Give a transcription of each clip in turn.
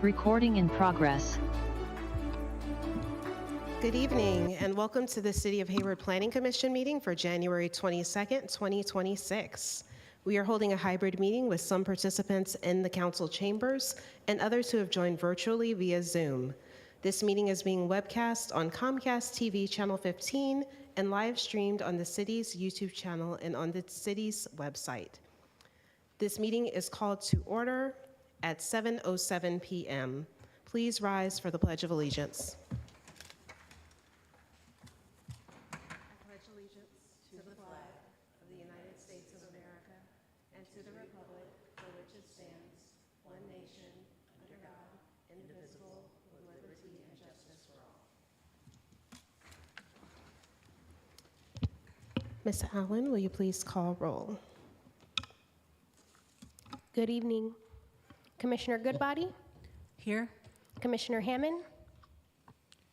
Recording in progress. Good evening and welcome to the City of Hayward Planning Commission meeting for January 22nd, 2026. We are holding a hybrid meeting with some participants in the council chambers and others who have joined virtually via Zoom. This meeting is being webcast on Comcast TV Channel 15 and live streamed on the city's YouTube channel and on the city's website. This meeting is called to order at 7:07 p.m. Please rise for the Pledge of Allegiance. Ms. Allen, will you please call roll? Good evening. Commissioner Goodbody? Here. Commissioner Hammond?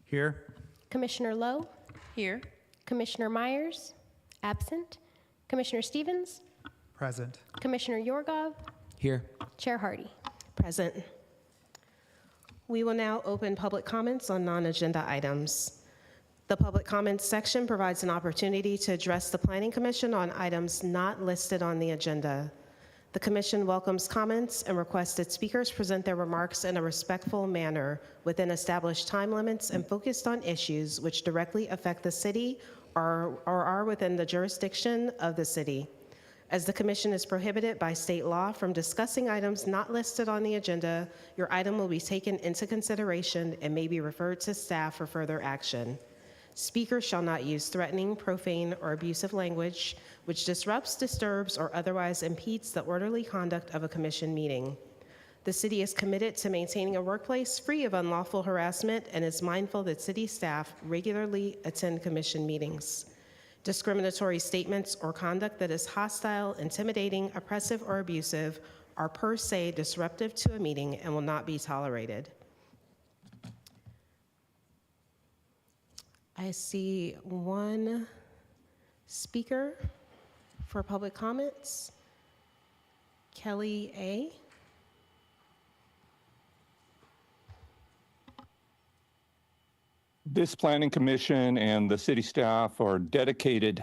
Here. Commissioner Lowe? Here. Commissioner Myers? Absent. Commissioner Stevens? Present. Commissioner Yorgov? Here. Chair Hardy? Present. We will now open public comments on non-agenda items. The public comments section provides an opportunity to address the Planning Commission on items not listed on the agenda. The Commission welcomes comments and requests that speakers present their remarks in a respectful manner within established time limits and focused on issues which directly affect the city or are within the jurisdiction of the city. As the Commission is prohibited by state law from discussing items not listed on the agenda, your item will be taken into consideration and may be referred to staff for further action. Speakers shall not use threatening, profane, or abusive language which disrupts, disturbs, or otherwise impedes the orderly conduct of a commission meeting. The city is committed to maintaining a workplace free of unlawful harassment and is mindful that city staff regularly attend commission meetings. Discriminatory statements or conduct that is hostile, intimidating, oppressive, or abusive are per se disruptive to a meeting and will not be tolerated. I see one speaker for public comments. Kelly A. This Planning Commission and the city staff are dedicated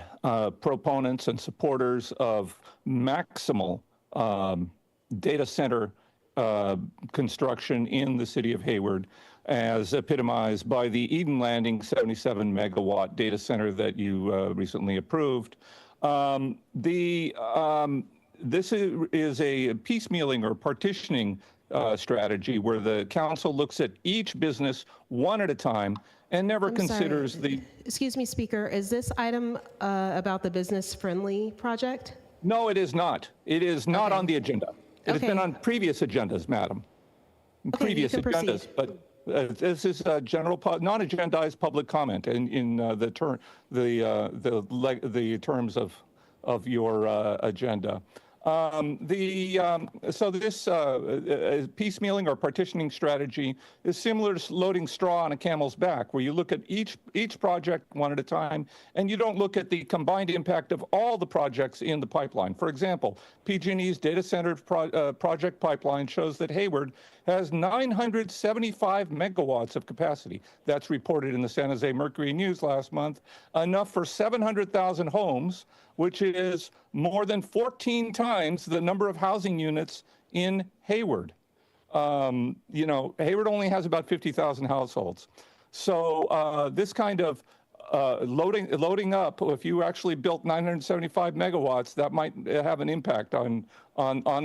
proponents and supporters of maximal data center construction in the city of Hayward, as epitomized by the Eden Landing 77 megawatt data center that you recently approved. This is a piecemealing or partitioning strategy where the council looks at each business one at a time and never considers the... Excuse me, Speaker, is this item about the business-friendly project? No, it is not. It is not on the agenda. It has been on previous agendas, madam. Okay, previous you can agendas, proceed. but this is a general, non-agendized public comment in the terms of your agenda. So this piecemealing or partitioning strategy is similar to loading straw on a camel's back, where you look at each project one at a time, and you don't look at the combined impact of all the projects in the pipeline. For example, PG&E's data center project pipeline shows that Hayward has 975 megawatts of capacity. That's reported in the San Jose Mercury News last month, enough for 700,000 homes, which is more than 14 times the number of housing units in Hayward. Hayward only has about 50,000 households. So this kind of loading up, if you actually built 975 megawatts, that might have an impact on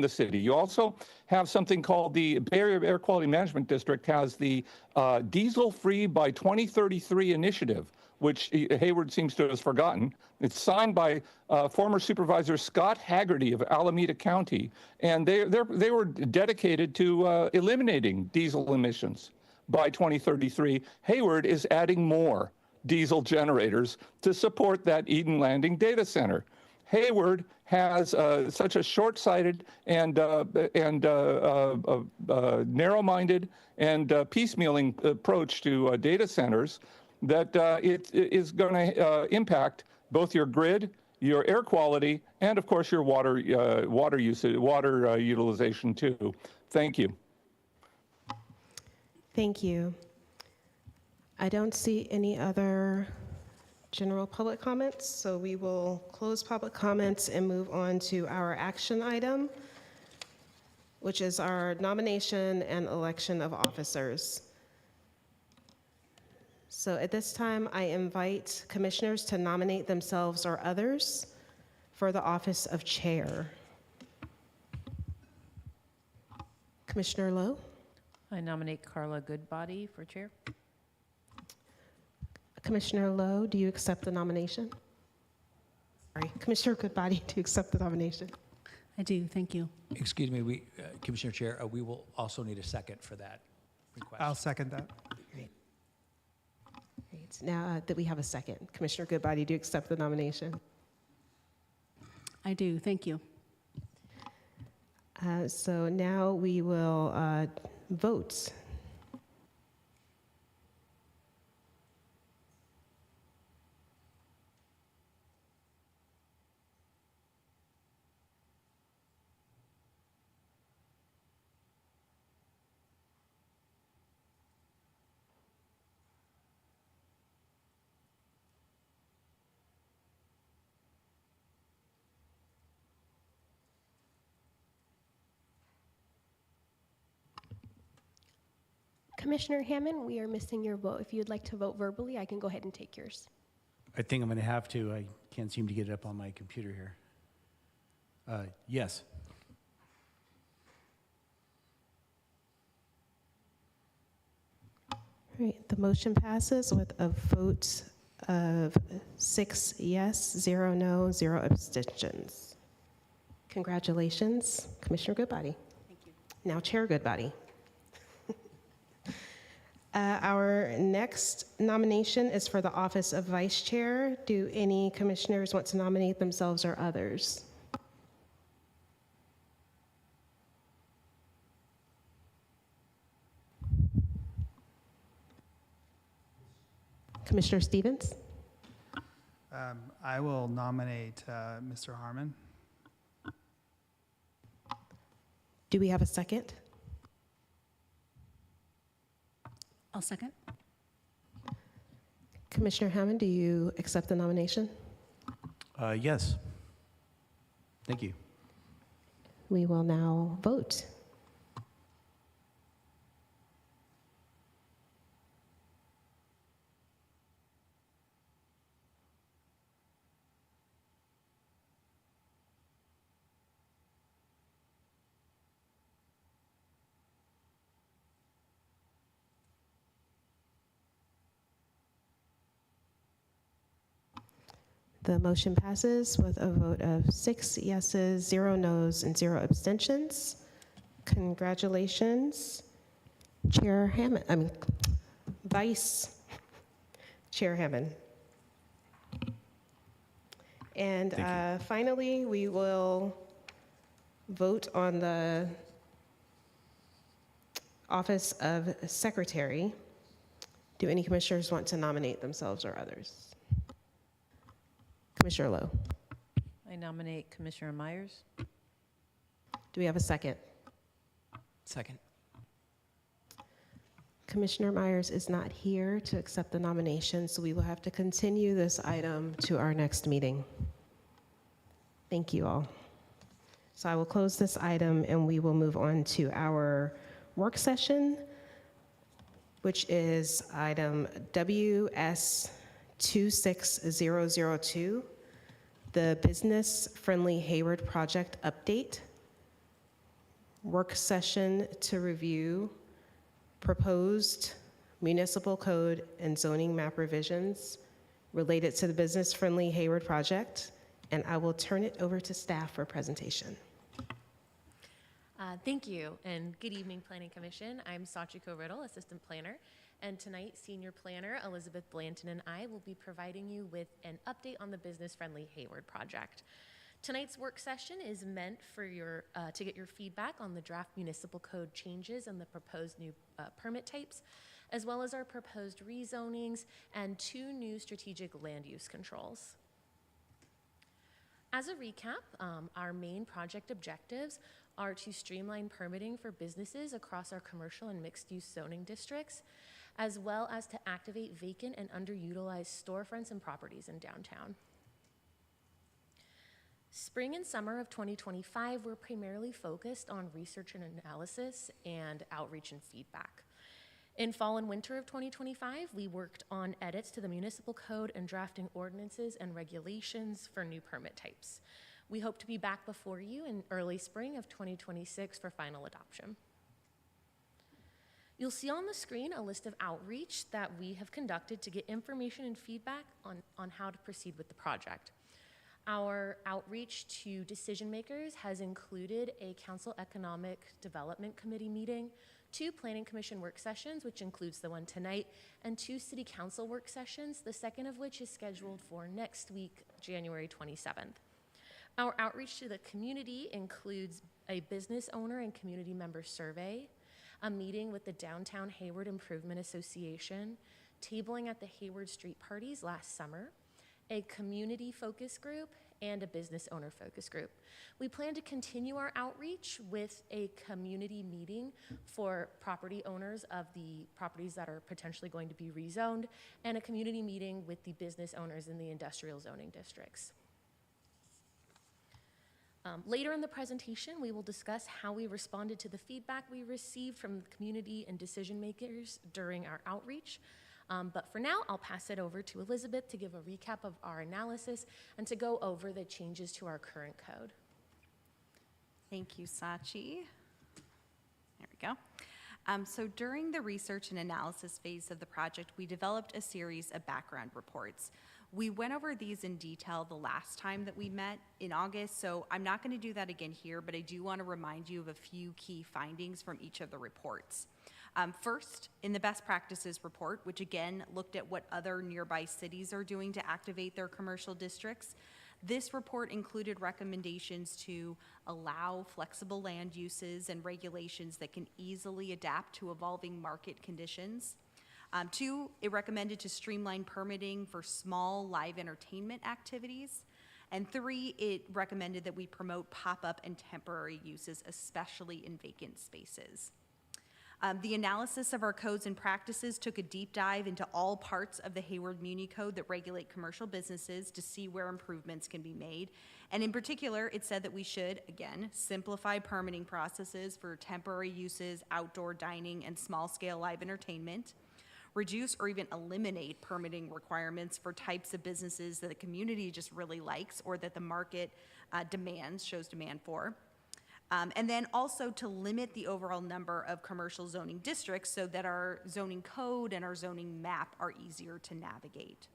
the city. You also have something called the Bay Area Air Quality Management District has the diesel-free by 2033 initiative, which Hayward seems to have forgotten. It's signed by former Supervisor Scott Haggerty of Alameda County, and they were dedicated to eliminating diesel emissions by 2033. Hayward is adding more diesel generators to support that Eden Landing data center. Hayward has such a short-sighted and narrow-minded and piecemealing approach to data centers that it is going to impact both your grid, your air quality, and of course your water usage, utilization too. Thank you. Thank you. I don't see any other general public comments, so we will close public comments and move on to our action item, which is our nomination and election of officers. So at this time, I invite commissioners to nominate themselves or others for the office of chair. Commissioner Lowe? I nominate Carla Goodbody for chair. Commissioner Lowe, do you accept the nomination? Sorry, Commissioner Goodbody, do you accept the nomination? I do, thank you. Excuse me, Commissioner Chair, we will also need a second for that request. I'll second that. Great. Now that we have a second, Commissioner Goodbody, do you accept the nomination? I do, thank you. So now we will vote. Commissioner Hammond, we are missing your vote. If you'd like to vote verbally, I can go ahead and take yours. I think I'm going to have to. I can't seem to get it up on my computer here. Yes. All right, the motion passes with a vote of 6 yes, 0 no, 0 abstentions. Congratulations, Commissioner Goodbody. Thank you. Now Chair Goodbody. Our next nomination is for the office of Vice Chair. Do any commissioners want to nominate themselves or others? Commissioner Stevens? I will nominate Mr. Harmon. Do we have a second? I'll second. Commissioner Hammond, do you accept the nomination? Yes. Thank you. We will now vote. The motion passes with a vote of 6 yeses, 0 noes, and 0 abstentions. Congratulations, Chair Hammond, Vice Chair Hammond. And finally, we will vote on the office of Secretary. Do any commissioners want to nominate themselves or others? Commissioner Lowe. I nominate Commissioner Myers. Do we have a second? Second. Commissioner Myers is not here to accept the nomination, so we will have to continue this item to our next meeting. Thank you all. So I will close this item and we will move on to our work session, which is item WS 26002, the Business Friendly Hayward Project Update. Work session to review proposed municipal code and zoning map revisions related to the Business Friendly Hayward Project. And I will turn it over to staff for presentation. Thank you, and good evening, Planning Commission. I'm Sachiko Riddle, Assistant Planner, and tonight, Senior Planner Elizabeth Blanton and I will be providing you with an update on the Business Friendly Hayward Project. Tonight's work session is meant for your to get your feedback on the draft municipal code changes and the proposed new permit types, as well as our proposed rezonings and 2 new strategic land use controls. As a recap, our main project objectives are to streamline permitting for businesses across our commercial and mixed-use zoning districts, as well as to activate vacant and underutilized storefronts and properties in downtown. Spring and summer of 2025 were primarily focused on research and analysis and outreach and feedback. In fall and winter of 2025, we worked on edits to the municipal code and drafting ordinances and regulations for new permit types. We hope to be back before you in early spring of 2026 for final adoption. You'll see on the screen a list of outreach that we have conducted to get information and feedback on how to proceed with the project. Our outreach to decision makers has included a Council Economic Development Committee meeting, 2 Planning Commission work sessions, which includes the one tonight, and 2 City Council work sessions, the second of which is scheduled for next week, January 27th. Our outreach to the community includes a business owner and community member survey, a meeting with the Downtown Hayward Improvement Association, tabling at the Hayward Street Parties last summer, a community focus group, and a business owner focus group. We plan to continue our outreach with a community meeting for property owners of the properties that are potentially going to be rezoned, and a community meeting with the business owners in the industrial zoning districts. Later in the presentation, we will discuss how we responded to the feedback we received from the community and decision makers during our outreach. But for now, I'll pass it over to Elizabeth to give a recap of our analysis and to go over the changes to our current code. Thank you, Sachi. There we go. So during the research and analysis phase of the project, we developed a series of background reports. We went over these in detail the last time that we met in August, so I'm not going to do that again here, but I do want to remind you of a few key findings from each of the reports. First, in the best practices report, which again looked at what other nearby cities are doing to activate their commercial districts, this report included recommendations to allow flexible land uses and regulations that can easily adapt to evolving market conditions. 2, it recommended to streamline permitting for small live entertainment activities. And 3, it recommended that we promote pop-up and temporary uses, especially in vacant spaces. The analysis of our codes and practices took a deep dive into all parts of the Hayward Muni Code that regulate commercial businesses to see where improvements can be made. And in particular, it said that we should, again, simplify permitting processes for temporary uses, outdoor dining, and small-scale live entertainment, reduce or even eliminate permitting requirements for types of businesses that the community just really likes or that the market shows demand for. And then also to limit the overall number of commercial zoning districts so that our zoning code and our zoning map are easier to navigate.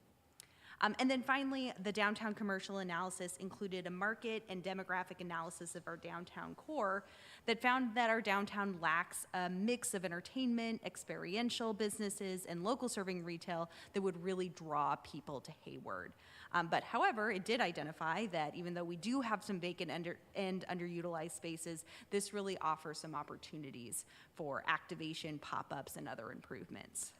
And then finally, the downtown commercial analysis included a market and demographic analysis of our downtown core that found that our downtown lacks a mix of entertainment, experiential businesses, and local serving retail that would really draw people to Hayward. But however, it did identify that even though we do have some vacant and underutilized spaces, this really offers some opportunities for activation, pop-ups, and other improvements.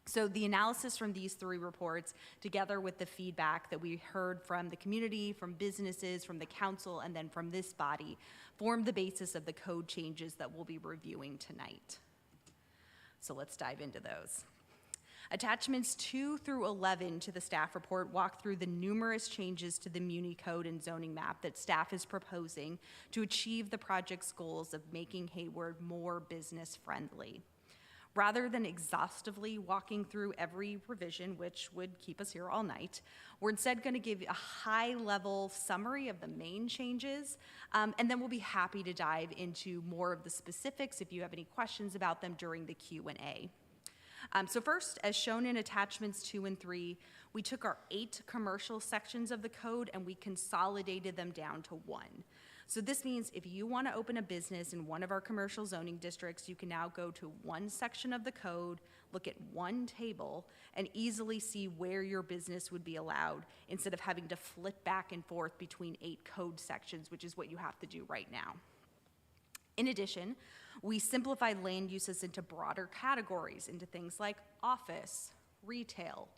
So the analysis from these 3 reports, together with the feedback that we heard from the community, from businesses, from the council, and then from this body, formed the basis of the code changes that we'll be reviewing tonight. So let's dive into those. Attachments 2 through 11 to the staff report walk through the numerous changes to the Muni Code and zoning map that staff is proposing to achieve the project's goals of making Hayward more business friendly. Rather than exhaustively walking through every revision, which would keep us here all night, we're instead going to give a high-level summary of the main changes, and then we'll be happy to dive into more of the specifics if you have any questions about them during the Q&A. So first, as shown in attachments 2 and 3, we took our 8 commercial sections of the code and we consolidated them down to 1. So this means if you want to open a business in one of our commercial zoning districts, you can now go to one section of the code, look at one table, and easily see where your business would be allowed instead of having to flip back and forth between 8 code sections, which is what you have to do right now. In addition, we simplified land uses into broader categories, into things like office, retail,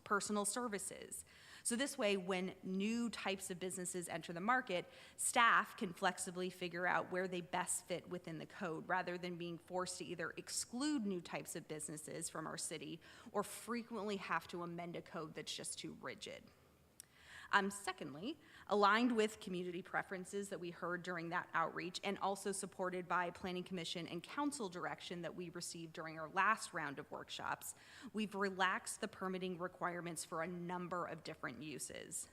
personal services. So this way, when new types of businesses enter the market, staff can flexibly figure out where they best fit within the code rather than being forced to either exclude new types of businesses from our city or frequently have to amend a code that's just too rigid. Secondly, aligned with community preferences that we heard during that outreach and also supported by Planning Commission and Council direction that we received during our last round of workshops, we've relaxed the permitting requirements for a number of different uses.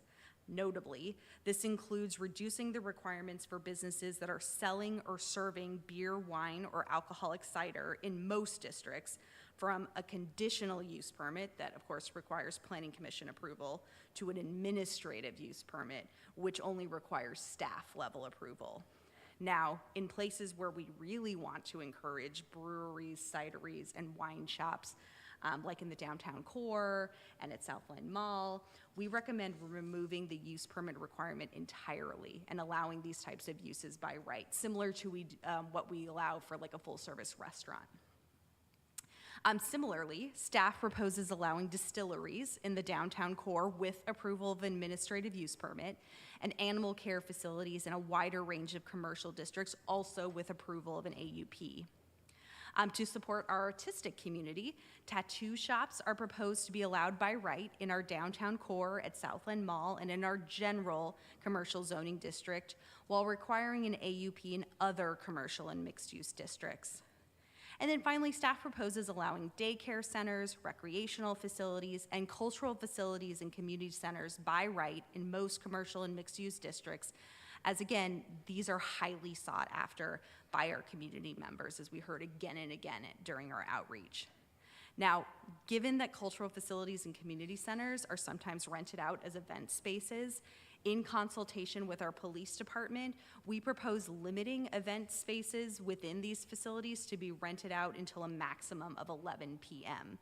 Notably, this includes reducing the requirements for businesses that are selling or serving beer, wine, or alcoholic cider in most districts from a conditional use permit that, of course, requires Planning Commission approval to an administrative use permit, which only requires staff level approval. Now, in places where we really want to encourage breweries, cideries, and wine shops, like in the downtown core and at Southland Mall, we recommend removing the use permit requirement entirely and allowing these types of uses by right, similar to what we allow for like a full-service restaurant. Similarly, staff proposes allowing distilleries in the downtown core with approval of administrative use permit and animal care facilities in a wider range of commercial districts also with approval of an AUP. To support our artistic community, tattoo shops are proposed to be allowed by right in our downtown core at Southland Mall and in our general commercial zoning district, while requiring an AUP in other commercial and mixed-use districts. And then finally, staff proposes allowing daycare centers, recreational facilities, and cultural facilities and community centers by right in most commercial and mixed-use districts, as again, these are highly sought after by our community members, as we heard again and again during our outreach. Now, given that cultural facilities and community centers are sometimes rented out as event spaces, in consultation with our police department, we propose limiting event spaces within these facilities to be rented out until a maximum of 11 p.m.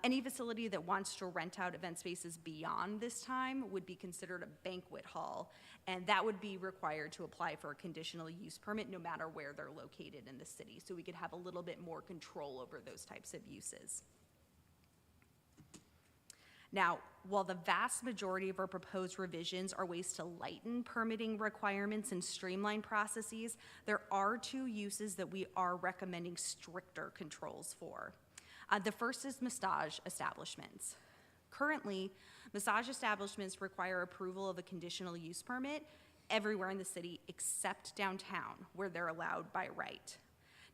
Any facility that wants to rent out event spaces beyond this time would be considered a banquet hall, and that would be required to apply for a conditional use permit no matter where they're located in the city, so we could have a little bit more control over those types of uses. Now, while the vast majority of our proposed revisions are ways to lighten permitting requirements and streamline processes, there are two uses that we are recommending stricter controls for. The first is massage establishments. Currently, massage establishments require approval of a conditional use permit everywhere in the city except downtown, where they're allowed by right.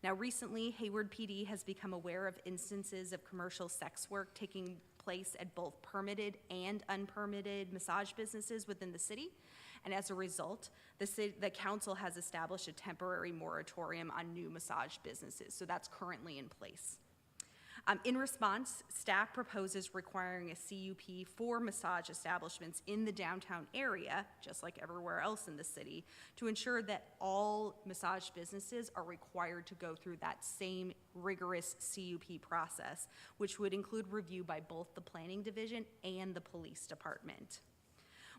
Now, recently, Hayward PD has become aware of instances of commercial sex work taking place at both permitted and unpermitted massage businesses within the city. And as a result, the council has established a temporary moratorium on new massage businesses. So that's currently in place. In response, staff proposes requiring a CUP for massage establishments in the downtown area, just like everywhere else in the city, to ensure that all massage businesses are required to go through that same rigorous CUP process, which would include review by both the Planning Division and the Police Department.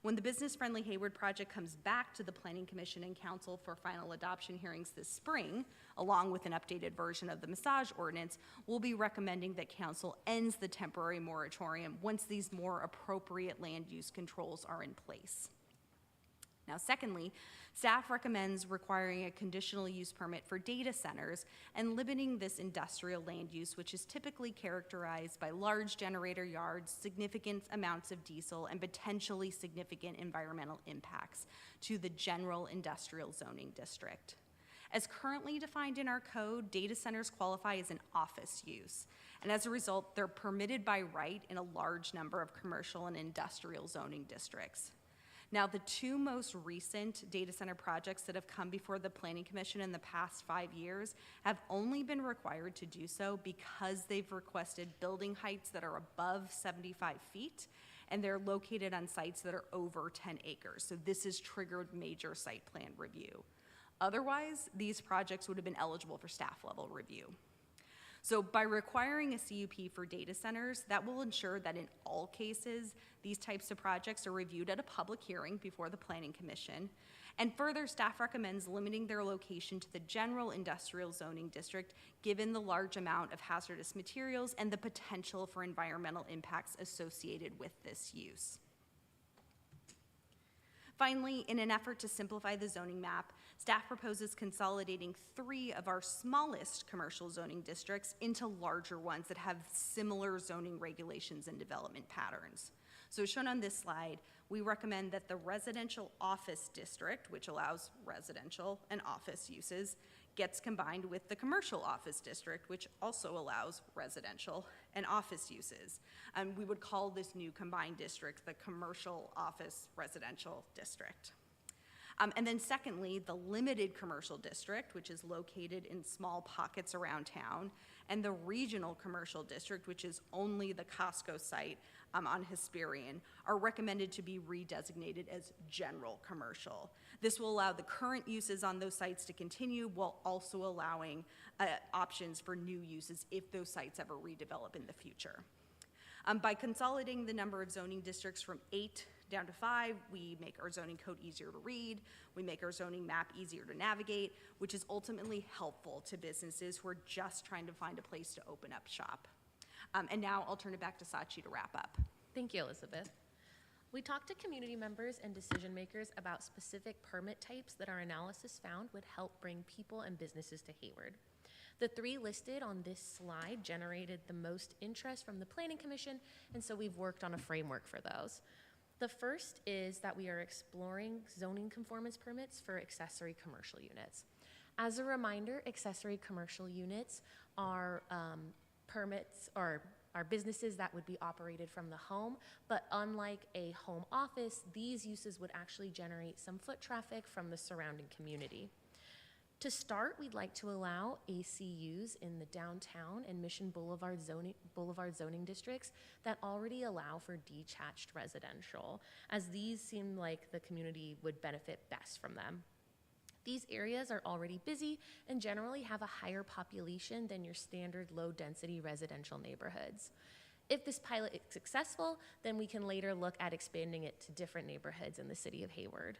When the business-friendly Hayward project comes back to the Planning Commission and Council for final adoption hearings this spring, along with an updated version of the massage ordinance, we'll be recommending that Council ends the temporary moratorium once these more appropriate land use controls are in place. Now, secondly, staff recommends requiring a conditional use permit for data centers and limiting this industrial land use, which is typically characterized by large generator yards, significant amounts of diesel, and potentially significant environmental impacts to the general industrial zoning district. As currently defined in our code, data centers qualify as an office use, and as a result, they're permitted by right in a large number of commercial and industrial zoning districts. Now, the two most recent data center projects that have come before the Planning Commission in the past 5 years have only been required to do so because they've requested building heights that are above 75 feet, and they're located on sites that are over 10 acres. So this has triggered major site plan review. Otherwise, these projects would have been eligible for staff level review. So by requiring a CUP for data centers, that will ensure that in all cases, these types of projects are reviewed at a public hearing before the Planning Commission. And further, staff recommends limiting their location to the general industrial zoning district, given the large amount of hazardous materials and the potential for environmental impacts associated with this use. Finally, in an effort to simplify the zoning map, staff proposes consolidating 3 of our smallest commercial zoning districts into larger ones that have similar zoning regulations and development patterns. So as shown on this slide, we recommend that the residential office district, which allows residential and office uses, gets combined with the commercial office district, which also allows residential and office uses. And we would call this new combined district the commercial office residential district. And then secondly, the limited commercial district, which is located in small pockets around town, and the regional commercial district, which is only the Costco site on Hesperian, are recommended to be redesignated as general commercial. This will allow the current uses on those sites to continue while also allowing options for new uses if those sites ever redevelop in the future. By consolidating the number of zoning districts from 8 down to 5, we make our zoning code easier to read, we make our zoning map easier to navigate, which is ultimately helpful to businesses who are just trying to find a place to open up shop. And now I'll turn it back to Sachi to wrap up. Thank you, Elizabeth. We talked to community members and decision makers about specific permit types that our analysis found would help bring people and businesses to Hayward. The 3 listed on this slide generated the most interest from the Planning Commission, and so we've worked on a framework for those. The first is that we are exploring zoning conformance permits for accessory commercial units. As a reminder, accessory commercial units are permits or are businesses that would be operated from the home, but unlike a home office, these uses would actually generate some foot traffic from the surrounding community. To start, we'd like to allow ACUs in the downtown and Mission Boulevard zoning districts that already allow for detached residential, as these seem like the community would benefit best from them. These areas are already busy and generally have a higher population than your standard low-density residential neighborhoods. If this pilot is successful, then we can later look at expanding it to different neighborhoods in the city of Hayward.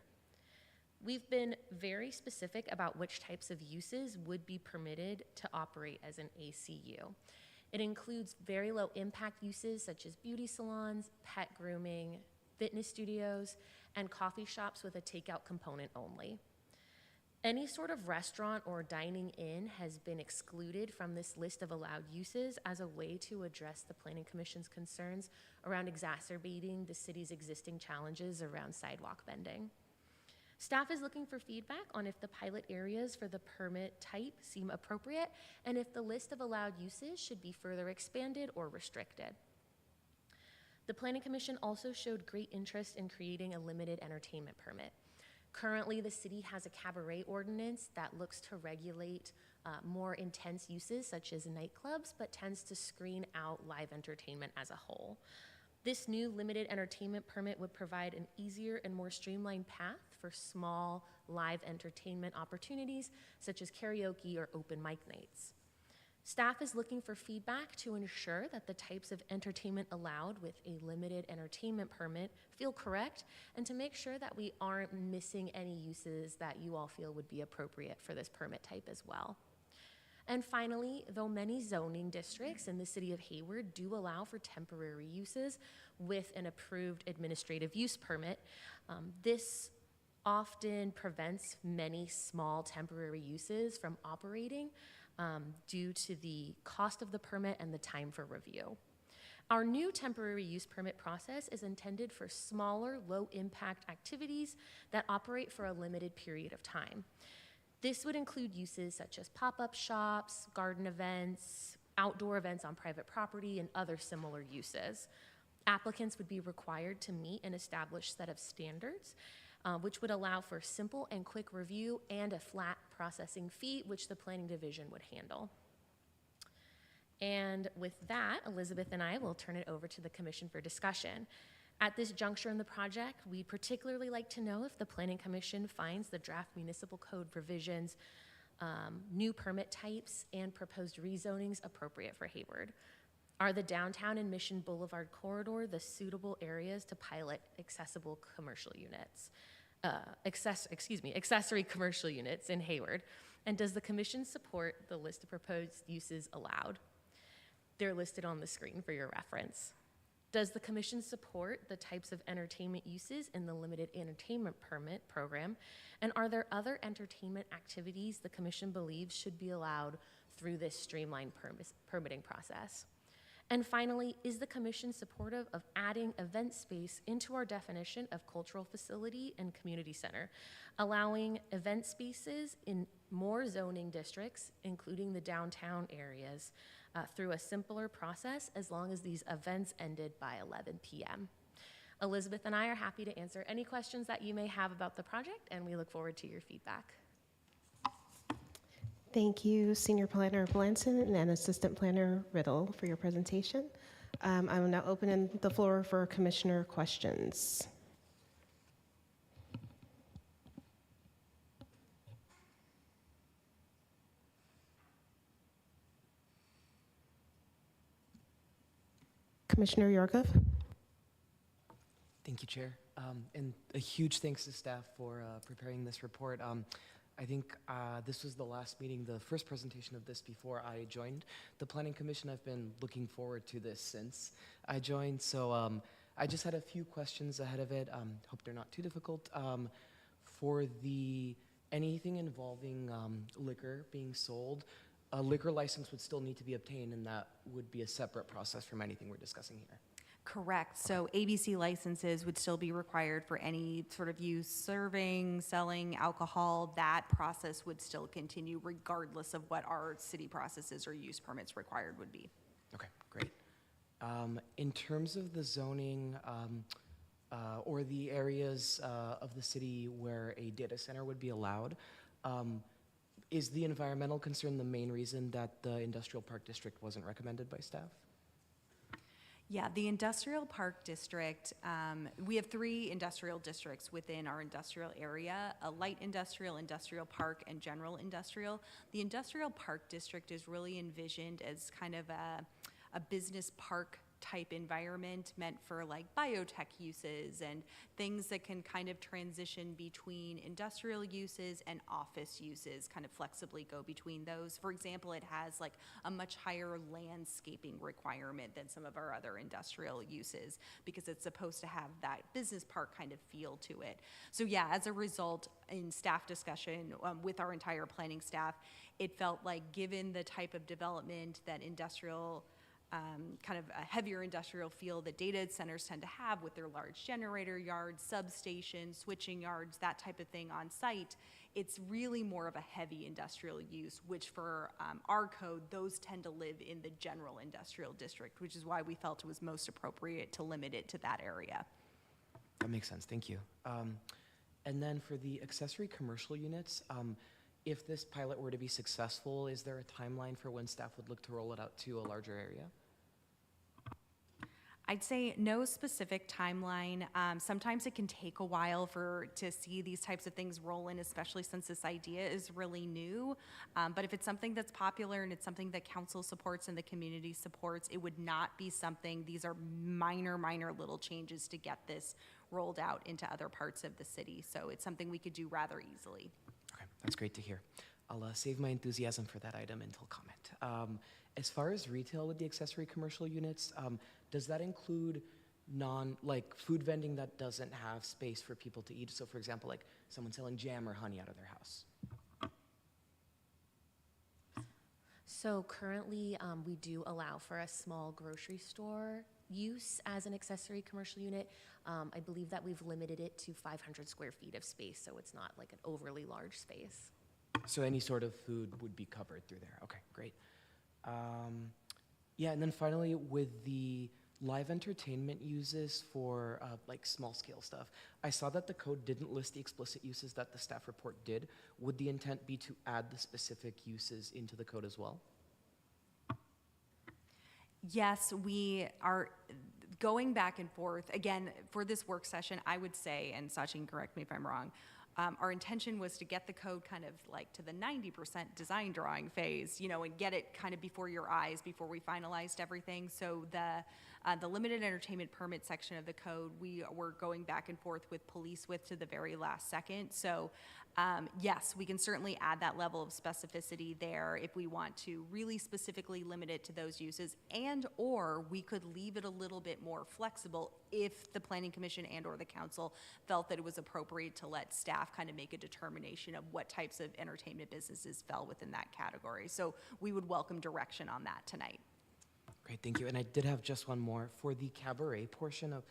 We've been very specific about which types of uses would be permitted to operate as an ACU. It includes very low impact uses such as beauty salons, pet grooming, fitness studios, and coffee shops with a takeout component only. Any sort of restaurant or dining in has been excluded from this list of allowed uses as a way to address the Planning Commission's concerns around exacerbating the city's existing challenges around sidewalk bending. Staff is looking for feedback on if the pilot areas for the permit type seem appropriate and if the list of allowed uses should be further expanded or restricted. The Planning Commission also showed great interest in creating a limited entertainment permit. Currently, the city has a cabaret ordinance that looks to regulate more intense uses such as nightclubs, but tends to screen out live entertainment as a whole. This new limited entertainment permit would provide an easier and more streamlined path for small live entertainment opportunities such as karaoke or open mic nights. Staff is looking for feedback to ensure that the types of entertainment allowed with a limited entertainment permit feel correct and to make sure that we aren't missing any uses that you all feel would be appropriate for this permit type as well. And finally, though many zoning districts in the city of Hayward do allow for temporary uses with an approved administrative use permit, this often prevents many small temporary uses from operating due to the cost of the permit and the time for review. Our new temporary use permit process is intended for smaller, low-impact activities that operate for a limited period of time. This would include uses such as pop-up shops, garden events, outdoor events on private property, and other similar uses. Applicants would be required to meet an established set of standards, which would allow for simple and quick review and a flat processing fee, which the Planning Division would handle. And with that, Elizabeth and I will turn it over to the Commission for discussion. At this juncture in the project, we'd particularly like to know if the Planning Commission finds the draft municipal code revisions, new permit types, and proposed rezonings appropriate for Hayward. Are the downtown and Mission Boulevard corridor the suitable areas to pilot accessible commercial units? Accessory commercial units in Hayward? And does the Commission support the list of proposed uses allowed? They're listed on the screen for your reference. Does the commission support the types of entertainment uses in the limited entertainment permit program? And are there other entertainment activities the commission believes should be allowed through this streamlined permitting process? And finally, is the commission supportive of adding event space into our definition of cultural facility and community center, allowing event spaces in more zoning districts, including the downtown areas, through a simpler process as long as these events ended by 11 p.m.? Elizabeth and I are happy to answer any questions that you may have about the project, and we look forward to your feedback. Thank you, Senior Planner Blanton and Assistant Planner Riddle, for your presentation. I will now open the floor for Commissioner questions. Commissioner Yorgov. Thank you, Chair. And a huge thanks to staff for preparing this report. I think this was the last meeting, the first presentation of this before I joined the Planning Commission. I've been looking forward to this since I joined. So I just had a few questions ahead of it. Hope they're not too difficult. For anything involving liquor being sold, a liquor license would still need to be obtained, and that would be a separate process from anything we're discussing here. Correct. So ABC licenses would still be required for any sort of use, serving, selling alcohol. That process would still continue regardless of what our city processes or use permits required would be. Okay, great. In terms of the zoning or the areas of the city where a data center would be allowed, is the environmental concern the main reason that the industrial park district wasn't recommended by staff? Yeah, the industrial park district, we have 3 industrial districts within our industrial area: a light industrial, industrial park, and general industrial. The industrial park district is really envisioned as kind of a business park type environment meant for like biotech uses and things that can kind of transition between industrial uses and office uses, kind of flexibly go between those. For example, it has like a much higher landscaping requirement than some of our other industrial uses because it's supposed to have that business park kind of feel to it. So yeah, as a result, in staff discussion with our entire planning staff, it felt like given the type of development that industrial kind of a heavier industrial feel that data centers tend to have with their large generator yards, substations, switching yards, that type of thing on site, it's really more of a heavy industrial use, which for our code, those tend to live in the general industrial district, which is why we felt it was most appropriate to limit it to that area. That makes sense, thank you. And then for the accessory commercial units, if this pilot were to be successful, is there a timeline for when staff would look to roll it out to a larger area? I'd say no specific timeline. Sometimes it can take a while to see these types of things roll in, especially since this idea is really new. But if it's something that's popular and it's something that council supports and the community supports, it would not be something, these are minor little changes to get this rolled out into other parts of the city. So it's something we could do rather easily. Okay, that's great to hear. I'll save my enthusiasm for that item until comment. As far as retail with the accessory commercial units, does that include food vending that doesn't have space for people to eat? So for example, like someone selling jam or honey out of their house. So currently, we do allow for a small grocery store use as an accessory commercial unit. I believe that we've limited it to 500 square feet of space, so it's not like an overly large space. So any sort of food would be covered through there. Okay, great. Yeah, and then finally, with the live entertainment uses for like small scale stuff, I saw that the code didn't list the explicit uses that the staff report did. Would the intent be to add the specific uses into the code as well? Yes, we are going back and forth. Again, for this work session, I would say, and Sachin, correct me if I'm wrong, our intention was to get the code kind of like to the 90% design drawing phase, you know, and get it kind of before your eyes before we finalized everything. So the limited entertainment permit section of the code, we were going back and forth with police with to the very last second. So Yes, we can certainly add that level of specificity there if we want to really specifically limit it to those uses, and or we could leave it a little bit more flexible if the Planning Commission and or the council felt that it was appropriate to let staff kind of make a determination of what types of entertainment businesses fell within that category. So we would welcome direction on that tonight. Great, thank you. And I did have just one more. For the cabaret portion of,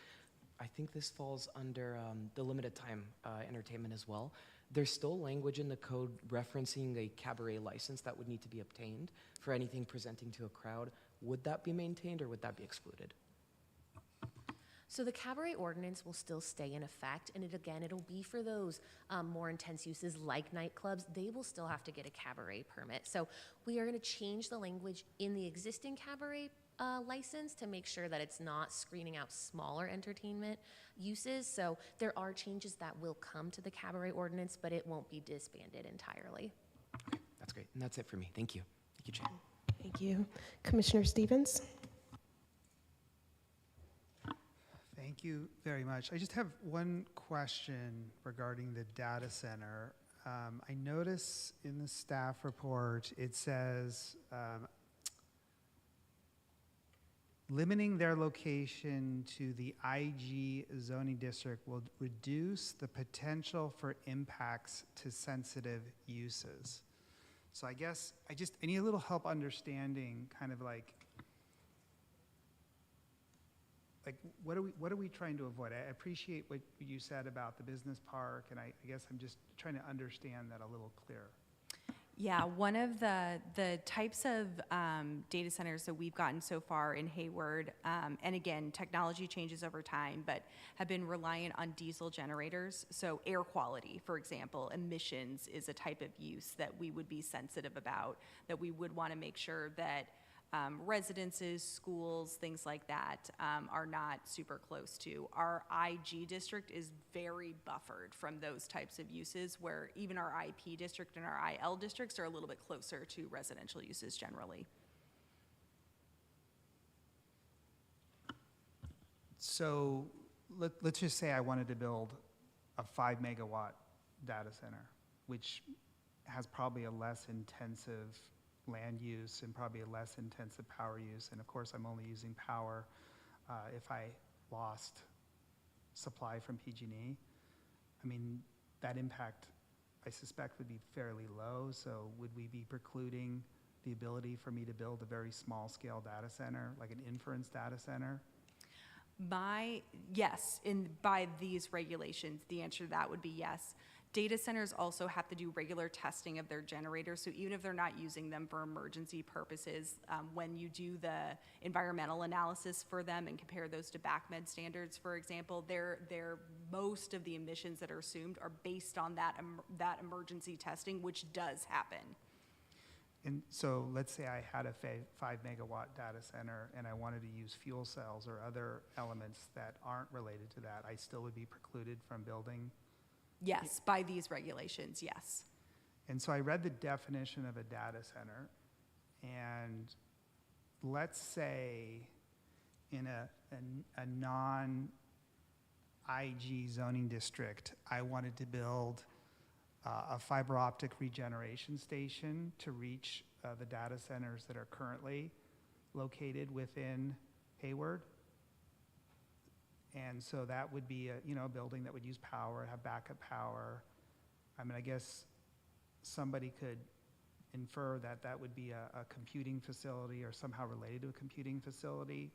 I think this falls under the limited time entertainment as well. There's still language in the code referencing a cabaret license that would need to be obtained for anything presenting to a crowd. Would that be maintained or would that be excluded? So the cabaret ordinance will still stay in effect, and it'll be for those more intense uses like nightclubs. They will still have to get a cabaret permit. So we are going to change the language in the existing cabaret license to make sure that it's not screening out smaller entertainment uses. So there are changes that will come to the cabaret ordinance, but it won't be disbanded entirely. Okay, that's great. And that's it for me. Thank you. Thank you, Chair. Thank you. Commissioner Stevens? Thank you very much. I just have one question regarding the data center. I notice in the staff report, it says, limiting their location to the IG zoning district will reduce the potential for impacts to sensitive uses. So I guess I need a little help understanding kind of like what are we trying to avoid? I appreciate what you said about the business park, and I guess I'm just trying to understand that a little clearer. Yeah, one of the types of data centers that we've gotten so far in Hayward, and again, technology changes over time, but have been reliant on diesel generators. So air quality, for example, emissions is a type of use that we would be sensitive about, that we would want to make sure that residences, schools, things like that are not super close to. Our IG district is very buffered from those types of uses, where even our IP district and our IL districts are a little bit closer to residential uses generally. So let's just say I wanted to build a 5 megawatt data center, which has probably a less intensive land use and probably a less intensive power use. And of course, I'm only using power if I lost supply from PG&E. I mean, that impact, I suspect, would be fairly low. So would we be precluding the ability for me to build a very small scale data center, like an inference data center? Yes, by these regulations, the answer to that would be yes. Data centers also have to do regular testing of their generators, so even if they're not using them for emergency purposes, when you do the environmental analysis for them and compare those to BACMed standards, for example, most of the emissions that are assumed are based on that emergency testing, which does happen. And so let's say I had a 5 megawatt data center and I wanted to use fuel cells or other elements that aren't related to that, I still would be precluded from building? Yes, by these regulations, yes. And so I read the definition of a data center, and let's say in a non-IG zoning district, I wanted to build a fiber optic regeneration station to reach the data centers that are currently located within Hayward. And so that would be a building that would use power, have backup power. I mean, I guess somebody could infer that that would be a computing facility or somehow related to a computing facility.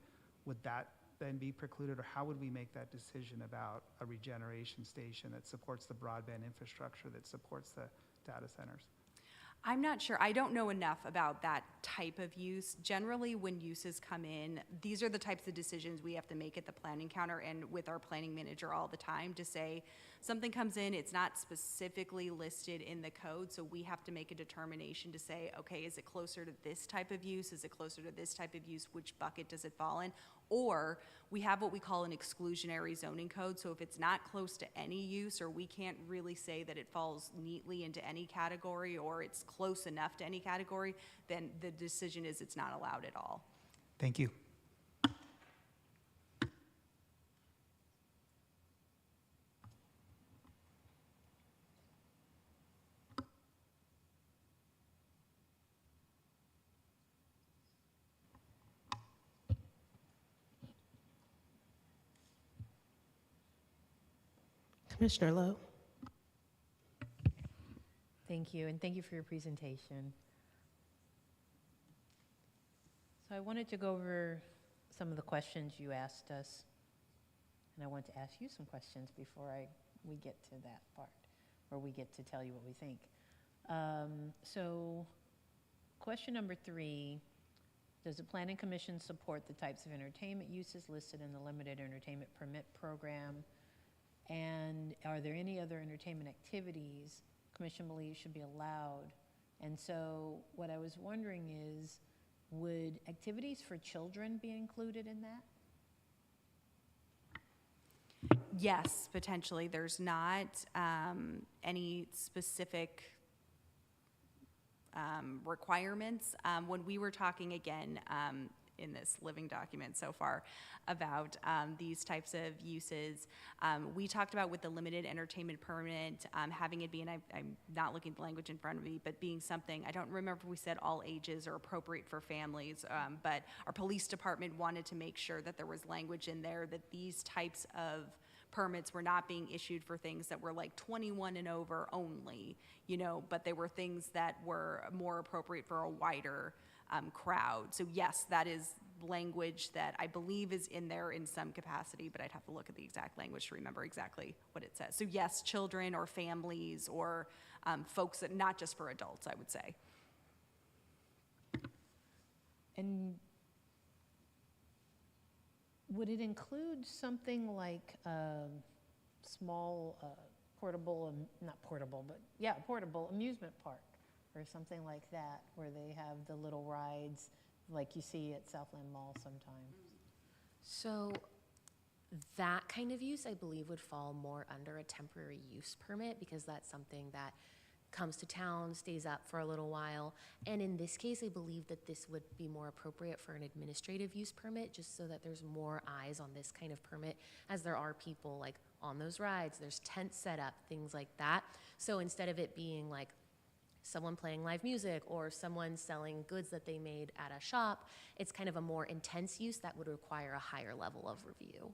Would that then be precluded, or how would we make that decision about a regeneration station that supports the broadband infrastructure that supports the data centers? I'm not sure. I don't know enough about that type of use. Generally, when uses come in, these are the types of decisions we have to make at the planning counter and with our planning manager all the time to say, something comes in, it's not specifically listed in the code, so we have to make a determination to say, okay, is it closer to this type of use? Is it closer to this type of use? Which bucket does it fall in? Or we have what we call an exclusionary zoning code, so if it's not close to any use, or we can't really say that it falls neatly into any category, or it's close enough to any category, then the decision is it's not allowed at all. Thank you. Commissioner Lowe. Thank you, and thank you for your presentation. So I wanted to go over some of the questions you asked us, and I want to ask you some questions before we get to that part, or we get to tell you what we think. So question number 3, does the Planning Commission support the types of entertainment uses listed in the limited entertainment permit program? And are there any other entertainment activities Commission believes should be allowed? And so what I was wondering is, would activities for children be included in that? Yes, potentially. There's not any specific requirements. When we were talking again in this living document so far about these types of uses, we talked about with the limited entertainment permit, having it be, and I'm not looking at the language in front of me, but being something, I don't remember if we said all ages or appropriate for families, but our police department wanted to make sure that there was language in there that these types of permits were not being issued for things that were like 21 and over only, you know, but they were things that were more appropriate for a wider crowd. So yes, that is language that I believe is in there in some capacity, but I'd have to look at the exact language to remember exactly what it says. So yes, children or families or folks that, not just for adults, I would say. And would it include something like small portable amusement park or something like that, where they have the little rides like you see at Southland Mall sometimes? So that kind of use, I believe, would fall more under a temporary use permit, because that's something that comes to town, stays up for a little while. And in this case, I believe that this would be more appropriate for an administrative use permit, just so that there's more eyes on this kind of permit, as there are people like on those rides, there's tents set up, things like that. So instead of it being like someone playing live music or someone selling goods that they made at a shop, it's kind of a more intense use that would require a higher level of review.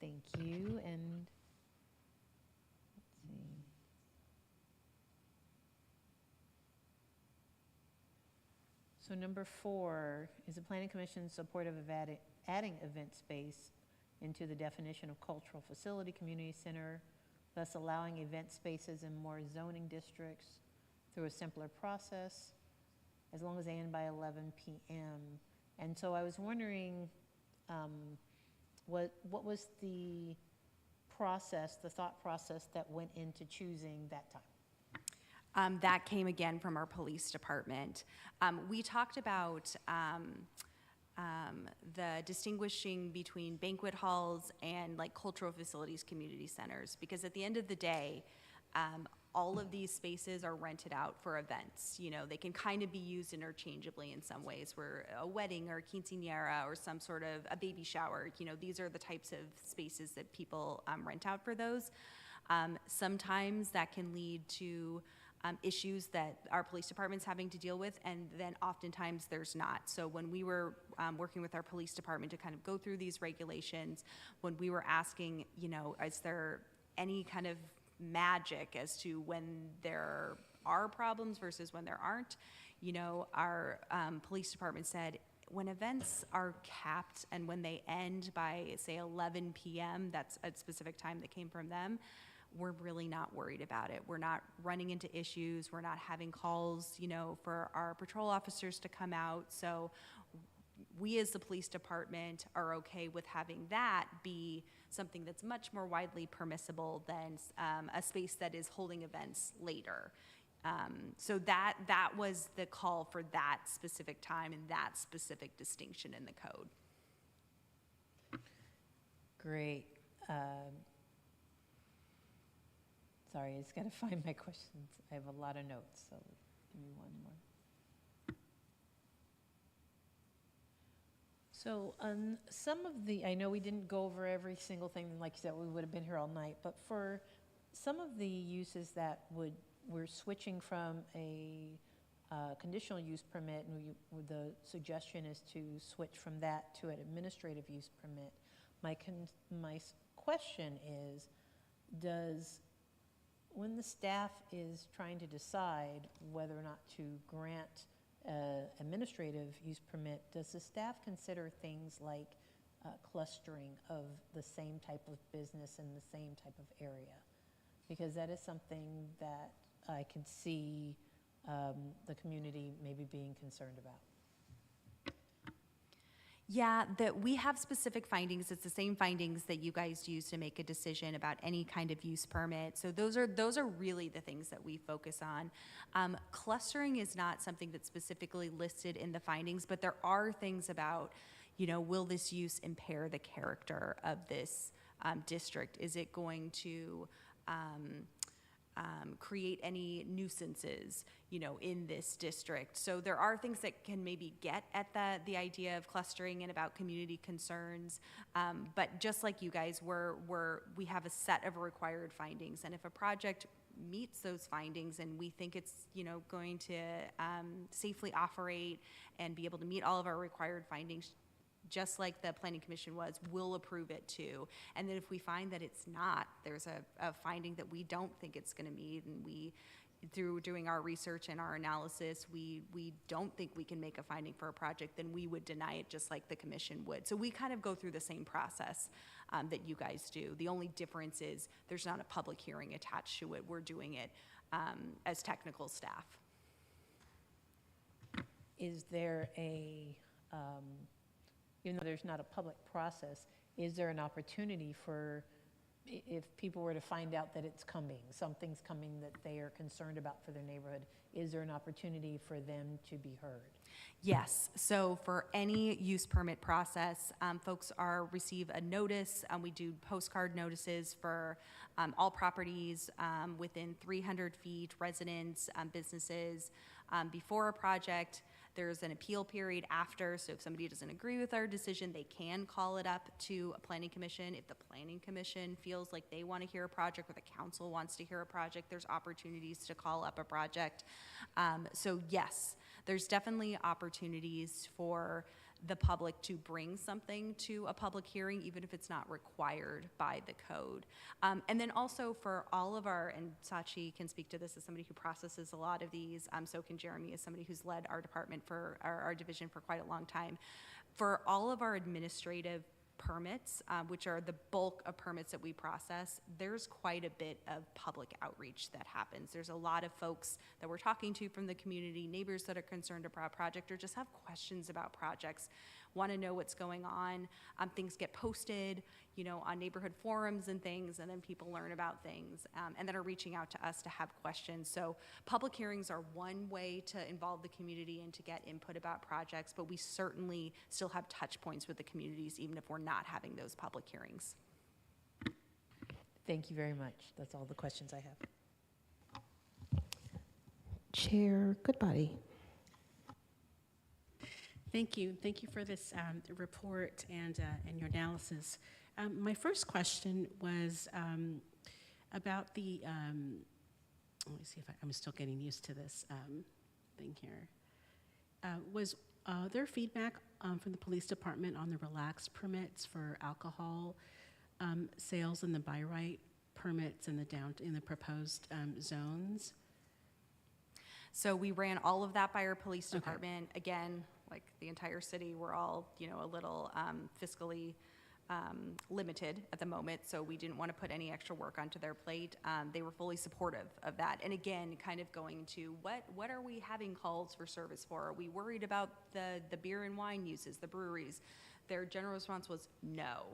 Thank you. And let's see. So number 4, is the Planning Commission supportive of adding event space into the definition of cultural facility, community center, thus allowing event spaces in more zoning districts through a simpler process, as long as they end by 11 p.m. And so I was wondering, what was the process, the thought process that went into choosing that time? That came again from our police department. We talked about the distinguishing between banquet halls and like cultural facilities, community centers, because at the end of the day, all of these spaces are rented out for events. You know, they can kind of be used interchangeably in some ways, where a wedding or a quinceañera or some sort of a baby shower, you know, these are the types of spaces that people rent out for those. Sometimes that can lead to issues that our police department's having to deal with, and then oftentimes there's not. So when we were working with our police department to kind of go through these regulations, when we were asking, you know, is there any kind of magic as to when there are problems versus when there aren't, you know, our police department said, when events are capped and when they end by, say, 11 p.m., that's a specific time that came from them, we're really not worried about it. We're not running into issues. We're not having calls, you know, for our patrol officers to come out. So we as the police department are okay with having that be something that's much more widely permissible than a space that is holding events later. So that was the call for that specific time and that specific distinction in the code. Great. Sorry, I just got to find my questions. I have a lot of notes, so give me one more. So some of the, I know we didn't go over every single thing, like you said, we would have been here all night, but for some of the uses that we're switching from a conditional use permit, and the suggestion is to switch from that to an administrative use permit. My question is, when the staff is trying to decide whether or not to grant administrative use permit, does the staff consider things like clustering of the same type of business in the same type of area? Because that is something that I can see the community maybe being concerned about. Yeah, that we have specific findings. It's the same findings that you guys use to make a decision about any kind of use permit. So those are really the things that we focus on. Clustering is not something that's specifically listed in the findings, but there are things about, will this use impair the character of this district? Is it going to create any nuisances, in this district? So there are things that can maybe get at the idea of clustering and about community concerns. But just like you guys, we have a set of required findings, and if a project meets those findings and we think it's going to safely operate and be able to meet all of our required findings, just like the Planning Commission we'll approve it too. And then if we find that it's not, there's a finding that we don't think it's going to meet, and through doing our research and our analysis, we don't think we can make a finding for a project, then we would deny it just like the commission would. So we kind of go through the same process that you guys do. The only difference is there's not a public hearing attached to it. We're doing it as technical staff. Is there even though there's not a public process, is there an opportunity for, if people were to find out that it's coming, something's coming that they are concerned about for their neighborhood, is there an opportunity for them to be heard? Yes. So for any use permit process, folks receive a notice. We do postcard notices for all properties within 300 feet, residents, businesses, before a project. There's an appeal period after, so if somebody doesn't agree with our decision, they can call it up to a planning commission. If the planning commission feels like they want to hear a project, or the council wants to hear a project, there's opportunities to call up a project. So yes, there's definitely opportunities for the public to bring something to a public hearing, even if it's not required by the code. And then also for all of our, and Sachi can speak to this as somebody who processes a lot of these, so can Jeremy as somebody who's led our department for our division for quite a long time. For all of our administrative permits, which are the bulk of permits that we process, there's quite a bit of public outreach that happens. There's a lot of folks that we're talking to from the community, neighbors that are concerned about a project or just have questions about projects, want to know what's going on. Things get posted, on neighborhood forums and things, and then people learn about things and then are reaching out to us to have questions. So public hearings are one way to involve the community and to get input about projects, but we certainly still have touch points with the communities, even if we're not having those public hearings. Thank you very much. That's all the questions I have. Chair Goodbody. Thank you. Thank you for this report and your analysis. My first question was about the, let me see if I'm still getting used to this thing here. Was there feedback from the police department on the relaxed permits for alcohol sales and the by right permits in the proposed zones? So we ran all of that by our police department. Okay. Again, like the entire city, we're all, a little fiscally limited at the moment, so we didn't want to put any extra work onto their plate. They were fully supportive of that. And again, kind of going to what are we having calls for service for? Are we worried about the beer and wine uses, the breweries? Their general response was no.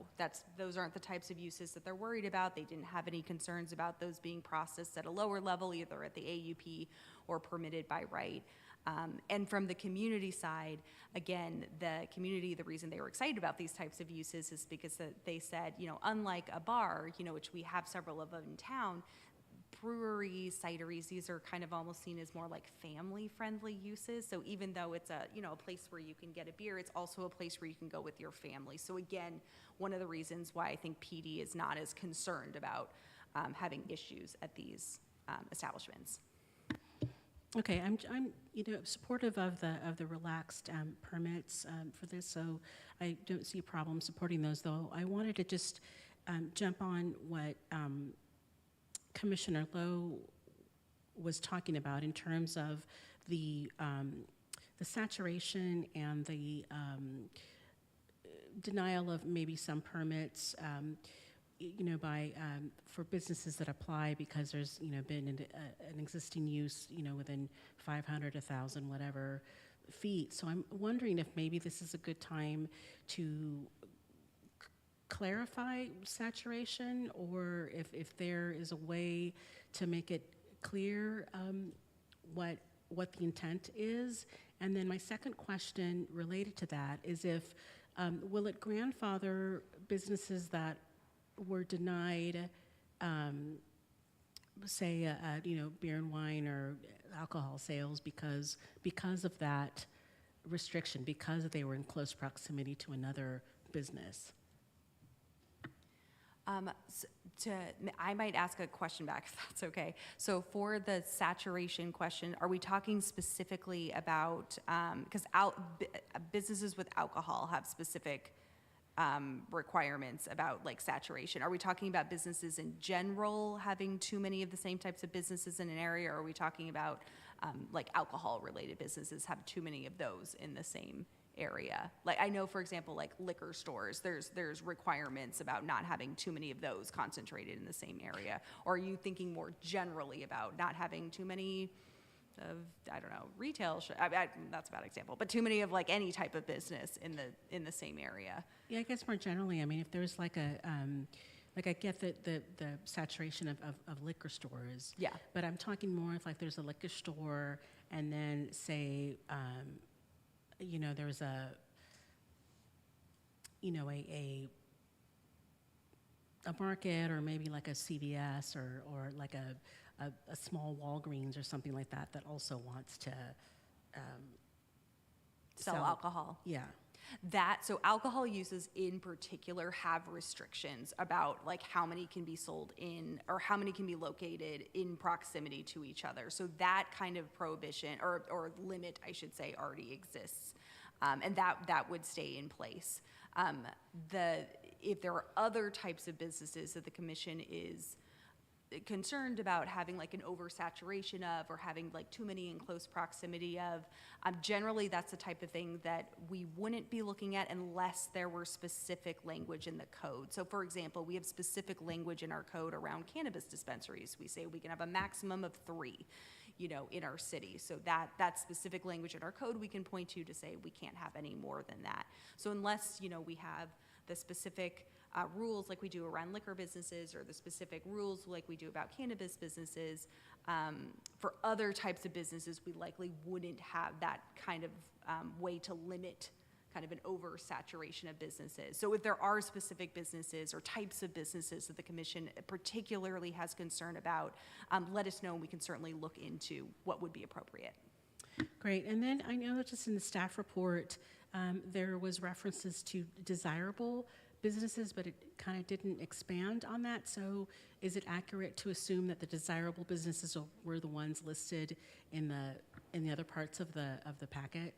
Those aren't the types of uses that they're worried about. They didn't have any concerns about those being processed at a lower level, either at the AUP or permitted by right. And from the community side, again, the reason they were excited about these types of uses is because they said, unlike a bar, which we have several of them in town, breweries, cideries, these are kind of almost seen as more like family-friendly uses. So even though it's a place where you can get a beer, it's also a place where you can go with your family. So again, one of the reasons why I think PD is not as concerned about having issues at these establishments. Okay, I'm supportive of the relaxed permits for this, so I don't see a problem supporting those. Though I wanted to just jump on what Commissioner Lowe was talking about in terms of the saturation and the denial of maybe some permits, for businesses that apply because there's, been an existing use, within 500, 1,000, whatever feet. So I'm wondering if maybe this is a good time to clarify saturation, or if there is a way to make it clear what the intent is. And then my second question related to that is if will it grandfather businesses that were denied, say, beer and wine or alcohol sales because of that restriction, because they were in close proximity to another business? I might ask a question back if that's okay. So for the saturation question, are we talking specifically about, because businesses with alcohol have specific requirements about like saturation. Are we talking about businesses in general having too many of the same types of businesses in an area, or are we talking about like alcohol related businesses have too many of those in the same area? Like I know, for example, like liquor stores, there's requirements about not having too many of those concentrated in the same area. Or are you thinking more generally about not having too many of, I don't know, retail, that's a bad example, but too many of like any type of business in the same area? Yeah, I guess more generally, I mean, if there's like a, like I get the saturation of liquor stores. Yeah. But I'm talking more if like there's a liquor store and then say, there's a market or maybe like a CVS or like a small Walgreens or something like that also wants to Sell alcohol. Yeah. So alcohol uses in particular have restrictions about like how many can be sold in or how many can be located in proximity to each other. So that kind of prohibition or limit, I should say, already exists. And that would stay in place. If there are other types of businesses that the commission is concerned about having like an oversaturation of or having like too many in close proximity of, generally that's the type of thing that we wouldn't be looking at unless there were specific language in the code. So for example, we have specific language in our code around cannabis dispensaries. We say we can have a maximum of 3, in our city. So that specific language in our code we can point to say we can't have any more than that. So unless, we have the specific rules like we do around liquor businesses or the specific rules like we do about cannabis businesses, for other types of businesses, we likely wouldn't have that kind of way to limit kind of an oversaturation of businesses. So if there are specific businesses or types of businesses that the commission particularly has concern about, let us know and we can certainly look into what would be appropriate. Great. And then I know just in the staff report, there was references to desirable businesses, but it kind of didn't expand on that. So is it accurate to assume that the desirable businesses were the ones listed in the other parts of the packet?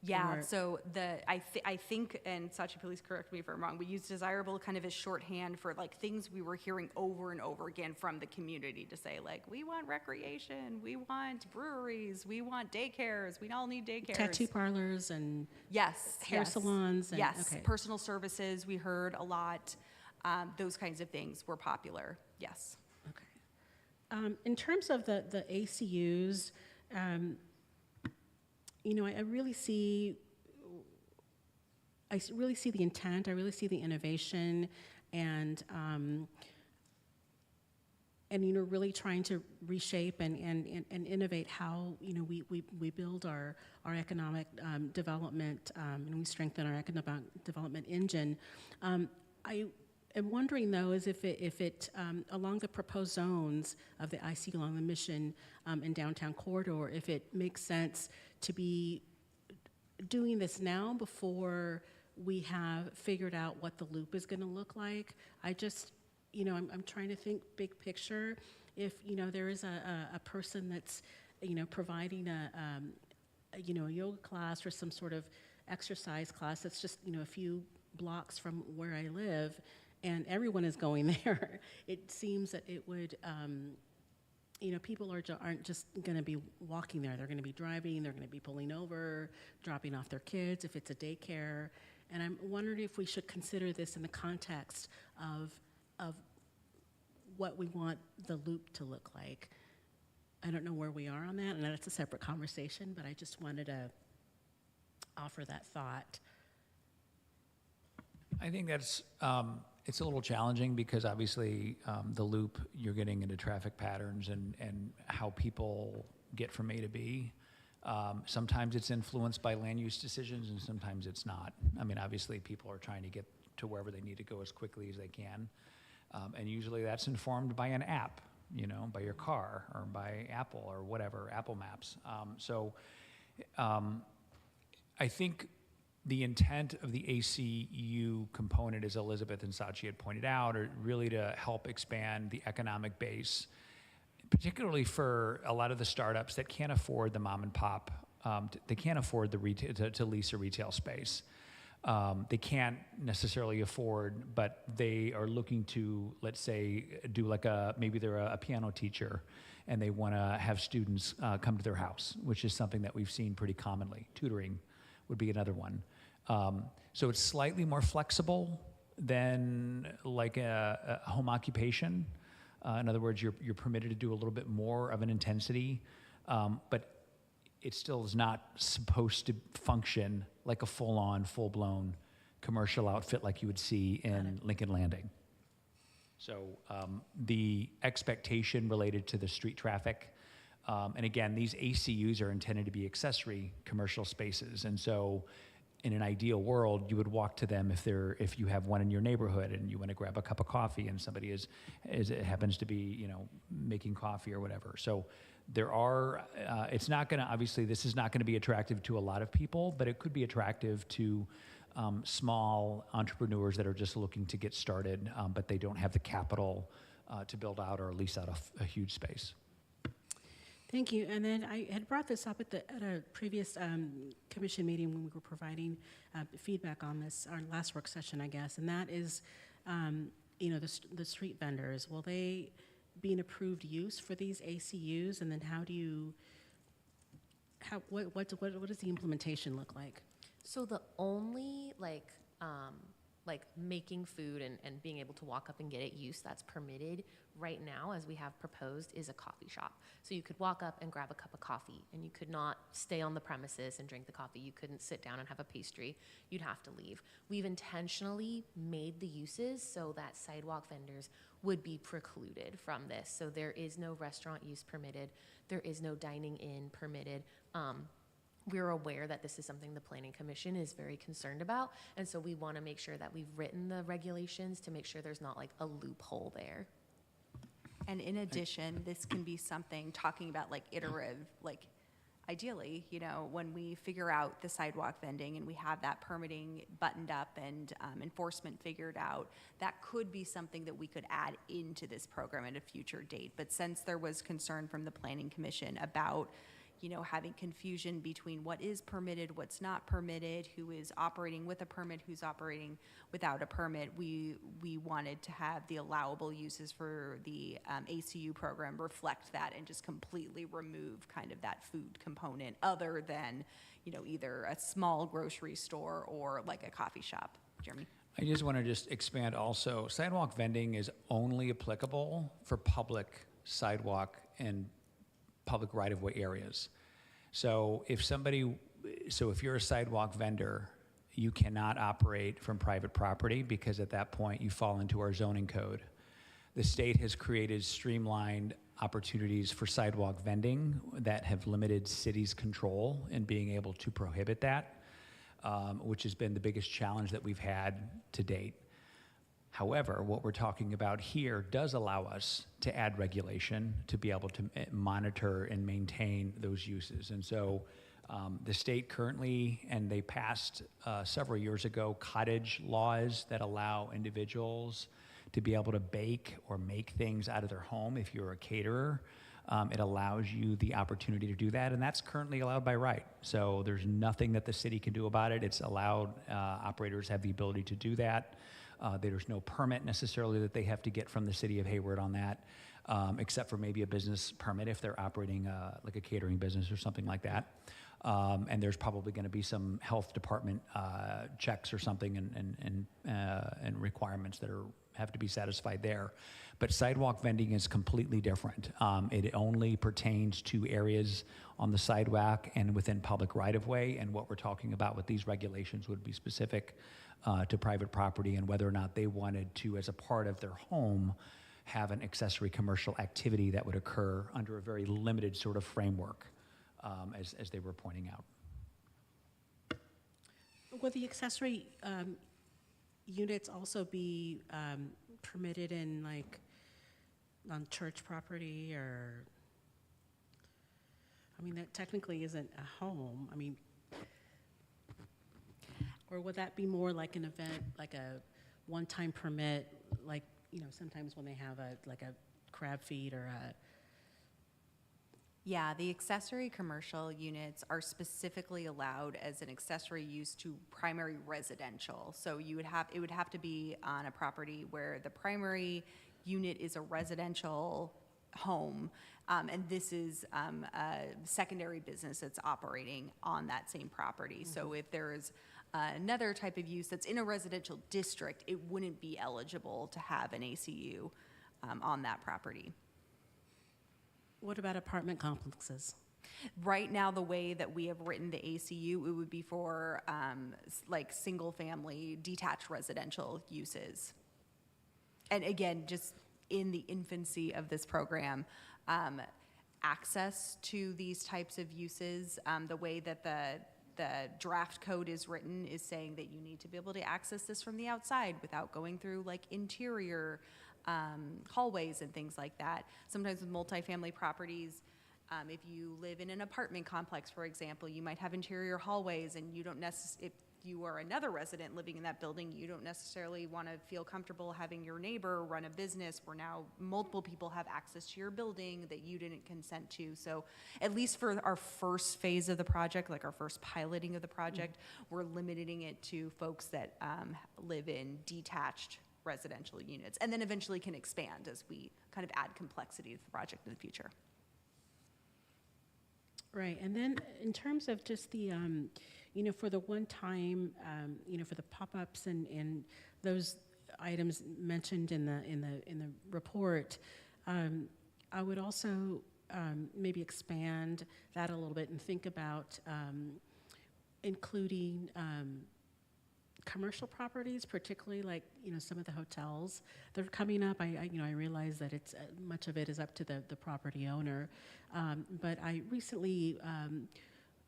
Yeah, Or- so I think, and Sachi, please correct me if I'm wrong, we use desirable kind of as shorthand for like things we were hearing over and over again from the community to say like, we want recreation, we want breweries, we want daycares, we all need daycares. Tattoo parlors and Yes. hair yes. salons. And, Yes, okay. personal services, we heard a lot. Those kinds of things were popular, yes. Okay. In terms of the ACUs, I really see the intent. I really see the innovation, and really trying to reshape and innovate how we build our economic development and we strengthen our economic development engine. I am wondering though, is if it along the proposed zones of the IC along the Mission and downtown corridor, if it makes sense to be doing this now before we have figured out what the loop is going to look like. I just, I'm trying to think big picture. If, there is a person that's, providing a yoga class or some sort of exercise class that's just, a few blocks from where I live, and everyone is going there, it seems that it would, people aren't just going to be walking there. They're going to be driving, they're going to be pulling over, dropping off their kids if it's a daycare. And I'm wondering if we should consider this in the context of what we want the loop to look like. I don't know where we are on that, and that's a separate conversation, but I just wanted to offer that thought. I think that's, it's a little challenging because obviously the loop, you're getting into traffic patterns and how people get from A to B. Sometimes it's influenced by land use decisions and sometimes it's not. I mean, obviously people are trying to get to wherever they need to go as quickly as they can. And usually that's informed by an app, by your car or by Apple or whatever, Apple Maps. I think the intent of the ACU component, as Elizabeth and Sachi had pointed out, are really to help expand the economic base, particularly for a lot of the startups that can't afford the mom and pop. They can't afford the retail to lease a retail space. They can't necessarily afford, but they are looking to, let's say, do maybe they're a piano teacher and they want to have students come to their house, which is something that we've seen pretty commonly. Tutoring would be another one. So it's slightly more flexible than like a home occupation. In other words, you're permitted to do a little bit more of an intensity, but it still is not supposed to function like a full-on, full-blown commercial outfit like you would see in Lincoln Landing. So the expectation related to the street traffic, and again, these ACUs are intended to be accessory commercial spaces, and so in an ideal world, you would walk to them if you have one in your neighborhood and you want to grab a cup of coffee and somebody happens to be making coffee or whatever. So there are, it's not going to, obviously this is not going to be attractive to a lot of people, but it could be attractive to small entrepreneurs that are just looking to get started, but they don't have the capital to build out or lease out a huge space. Thank you. And then I had brought this up at a previous commission meeting when we were providing feedback on this, our last work session, I guess, and that is, the street vendors. Will they be an approved use for these ACUs? And then what does the implementation look like? So the only like making food and being able to walk up and get it use that's permitted right now, as we have proposed, is a coffee shop. So you could walk up and grab a cup of coffee, and you could not stay on the premises and drink the coffee. You couldn't sit down and have a pastry. You'd have to leave. We've intentionally made the uses so that sidewalk vendors would be precluded from this. So there is no restaurant use permitted. There is no dining in permitted. We're aware that this is something the Planning Commission is very concerned about, and so we want to make sure that we've written the regulations to make sure there's not like a loophole there. And in addition, this can be something, talking about like iterative, like ideally, when we figure out the sidewalk vending and we have that permitting buttoned up and enforcement figured out, that could be something that we could add into this program at a future date. But since there was concern from the Planning Commission about having confusion between what is permitted, what's not permitted, who is operating with a permit, who's operating without a permit, we wanted to have the allowable uses for the ACU program reflect that and just completely remove kind of that food component other than, either a small grocery store or like a coffee shop. Jeremy? I just want to expand also. Sidewalk vending is only applicable for public sidewalk and public right-of-way areas. So if you're a sidewalk vendor, you cannot operate from private property because at that point you fall into our zoning code. The state has created streamlined opportunities for sidewalk vending that have limited cities' control in being able to prohibit that, which has been the biggest challenge that we've had to date. However, what we're talking about here does allow us to add regulation to be able to monitor and maintain those uses. And so the state currently, and they passed several years ago, cottage laws that allow individuals to be able to bake or make things out of their home if you're a caterer. It allows you the opportunity to do that, and that's currently allowed by right. So there's nothing that the city can do about it. It's allowed. Operators have the ability to do that. There's no permit necessarily that they have to get from the city of Hayward on that, except for maybe a business permit if they're operating like a catering business or something like that. And there's probably going to be some health department checks or something and requirements that have to be satisfied there. But sidewalk vending is completely different. It only pertains to areas on the sidewalk and within public right-of-way, and what we're talking about with these regulations would be specific to private property and whether or not they wanted to, as a part of their home, have an accessory commercial activity that would occur under a very limited sort of framework, as they were pointing out. Will the accessory units also be permitted in, like, on church property, or, I mean, that technically isn't a home, I mean, or would that be more like an event, like a one-time permit, like, you know, sometimes when they have like a crab feed or a... Yeah, the accessory commercial units are specifically allowed as an accessory use to primary residential. So it would have to be on a property where the primary unit is a residential home, and this is a secondary business that's operating on that same property. Mm-hmm. So if there's another type of use that's in a residential district, it wouldn't be eligible to have an ACU on that property. What about apartment complexes? Right now, the way that we have written the ACU, it would be for like single-family detached residential uses. And again, just in the infancy of this program, access to these types of uses, the way that the draft code is written is saying that you need to be able to access this from the outside without going through like interior hallways and things like that. Sometimes with multifamily properties, if you live in an apartment complex, for example, you might have interior hallways, and you don't necessarily, if you are another resident living in that building, you don't necessarily want to feel comfortable having your neighbor run a business where now multiple people have access to your building that you didn't consent to. So at least for our first phase of the project, like our first piloting of the project, we're limiting it to folks that live in detached residential units, and then eventually can expand as we kind of add complexity to the project in the future. Right, and then in terms of just the, you know, for the one-time, you know, for the pop-ups and those items mentioned in the report, I would also maybe expand that a little bit and think about including commercial properties, particularly like, you know, some of the hotels that are coming up. I realize that it's much of it is up to the property owner, but I recently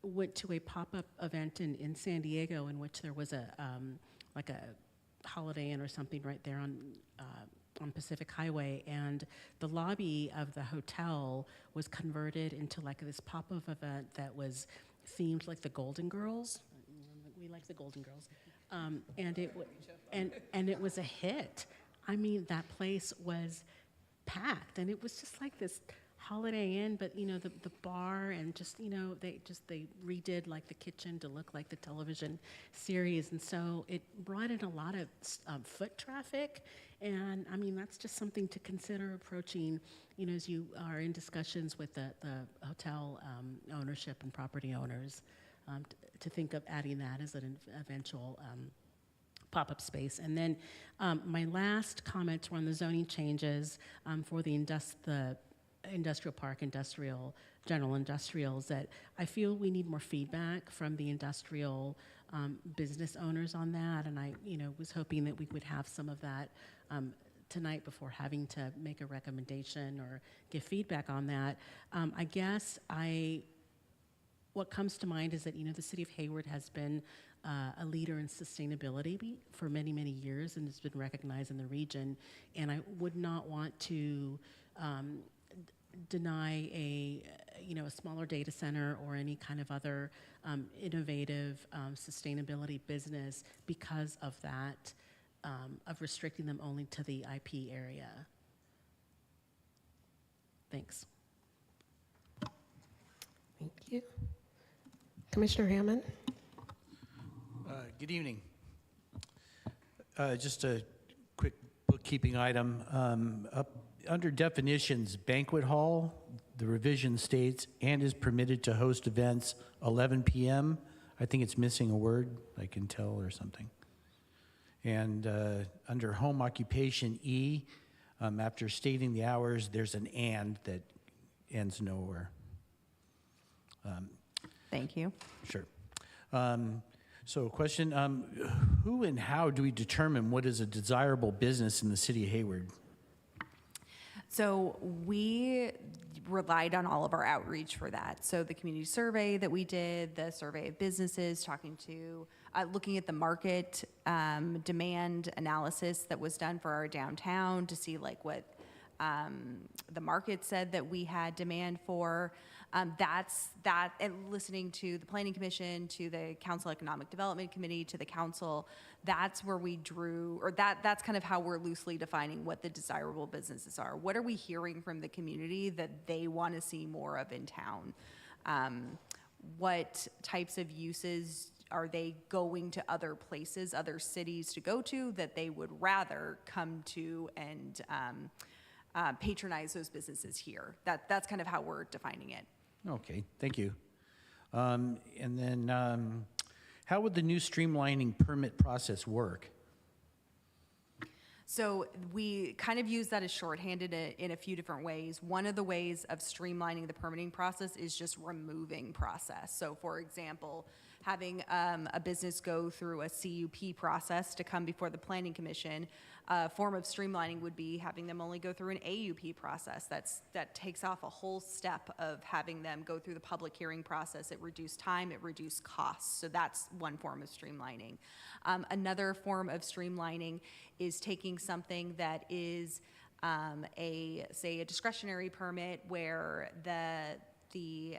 went to a pop-up event in San Diego in which there was a like a Holiday Inn or something right there on Pacific Highway, and the lobby of the hotel was converted into like this pop-up event that was themed like the Golden Girls. We like the Golden Girls. And it was a hit. I mean, that place was packed, and it was just like this Holiday Inn, but you know, the bar, and just, you know, they redid like the kitchen to look like the television series, and so it brought in a lot of foot traffic. And I mean, that's just something to consider approaching, you know, as you are in discussions with the hotel ownership and property owners. To think of adding that as an eventual pop-up space. And then my last comments were on the zoning changes for the industrial park, general industrials, that I feel we need more feedback from the industrial business owners on that. And I, you know, was hoping that we would have some of that tonight before having to make a recommendation or give feedback on that. I guess what comes to mind is that, you know, the city of Hayward has been a leader in sustainability for many, many years, and has been recognized in the region. And I would not want to deny a smaller data center or any kind of other innovative sustainability business because of that, of restricting them only to the IP area. Thanks. Thank you. Commissioner Hammond? Good evening. Just bookkeeping item. Up under definitions, banquet hall, the revision states, and is permitted to host events 11 p.m. I think it's missing a word, I can tell, or something. And under home occupation E, after stating the hours, there's an and that ends nowhere. Thank you. Sure. So question, who and how do we determine what is a desirable business in the city of Hayward? So we relied on all of our outreach for that. So the community survey that we did, the survey of businesses, talking to, looking at the market demand analysis that was done for our downtown to see like what the market said that we had demand for. And listening to the Planning Commission, to the Council Economic Development Committee, to the council, that's where we drew, or that's kind of how we're loosely defining what the desirable businesses are. What are we hearing from the community that they want to see more of in town? What types of uses are they going to other places, other cities to go to that they would rather come to and patronize those businesses here? That's kind of how we're defining it. Okay, thank you. And then how would the new streamlining permit process work? So we kind of use that as shorthanded in a few different ways. One of the ways of streamlining the permitting process is just removing process. So for example, having a business go through a CUP process to come before the Planning Commission. A form of streamlining would be having them only go through an AUP process. That takes off a whole step of having them go through the public hearing process. It reduced time, it reduced costs. So that's one form of streamlining. Another form of streamlining is taking something that is a discretionary permit where the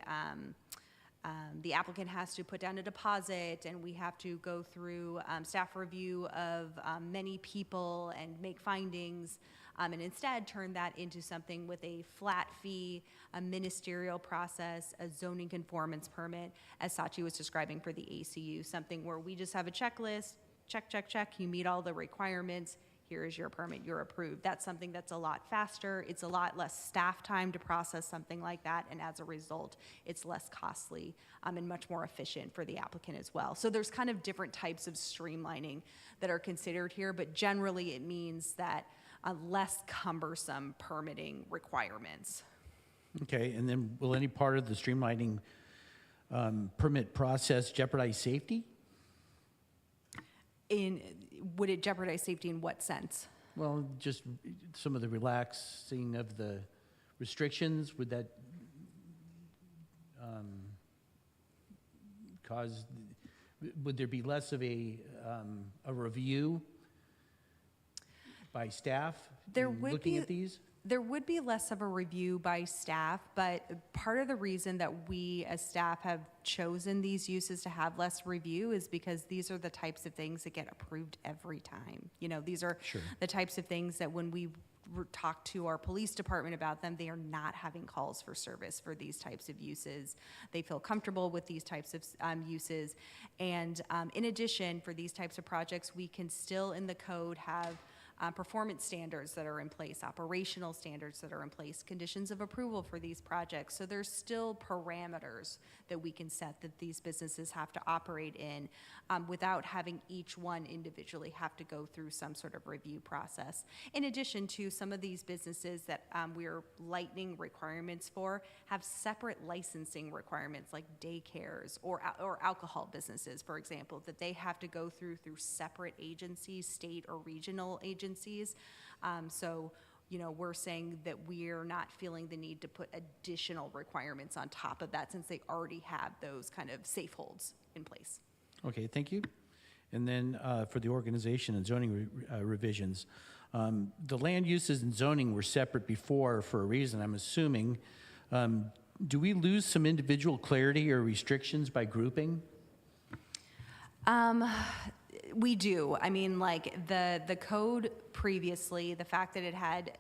applicant has to put down a deposit, and we have to go through staff review of many people and make findings, and instead turn that into something with a flat fee, a ministerial process, a zoning conformance permit, as Sachi was describing for the ACU, something where we just have a checklist, check, check, check, you meet all the requirements, here is your permit, you're approved. That's something that's a lot faster. It's a lot less staff time to process something like that, and as a result, it's less costly and much more efficient for the applicant as well. So there's kind of different types of streamlining that are considered here, but generally it means that less cumbersome permitting requirements. Okay, and then will any part of the streamlining permit process jeopardize safety? Would it jeopardize safety in what sense? Well, just some of the relaxing of the restrictions, would that would there be less of a review by staff looking at these? There would be less of a review by staff, but part of the reason that we as staff have chosen these uses to have less review is because these are the types of things that get approved every time. You know, these are the types of things that when we talk to our police department about them, they are not having calls for service for these types of uses. They feel comfortable with these types of uses. And in addition, for these types of projects, we can still in the code have performance standards that are in place, operational standards that are in place, conditions of approval for these projects. So there's still parameters that we can set that these businesses have to operate in without having each one individually have to go through some sort of review process. In addition to some of these businesses that we're lightening requirements for have separate licensing requirements like daycares or alcohol businesses, for example, that they have to go through separate agencies, state or regional agencies. So, you know, we're saying that we're not feeling the need to put additional requirements on top of that since they already have those kind of safe holds in place. Okay, thank you. And then for the organization and zoning revisions, the land uses and zoning were separate before for a reason, I'm assuming. Do we lose some individual clarity or restrictions by grouping? We do. I mean, like the code previously, the fact that it had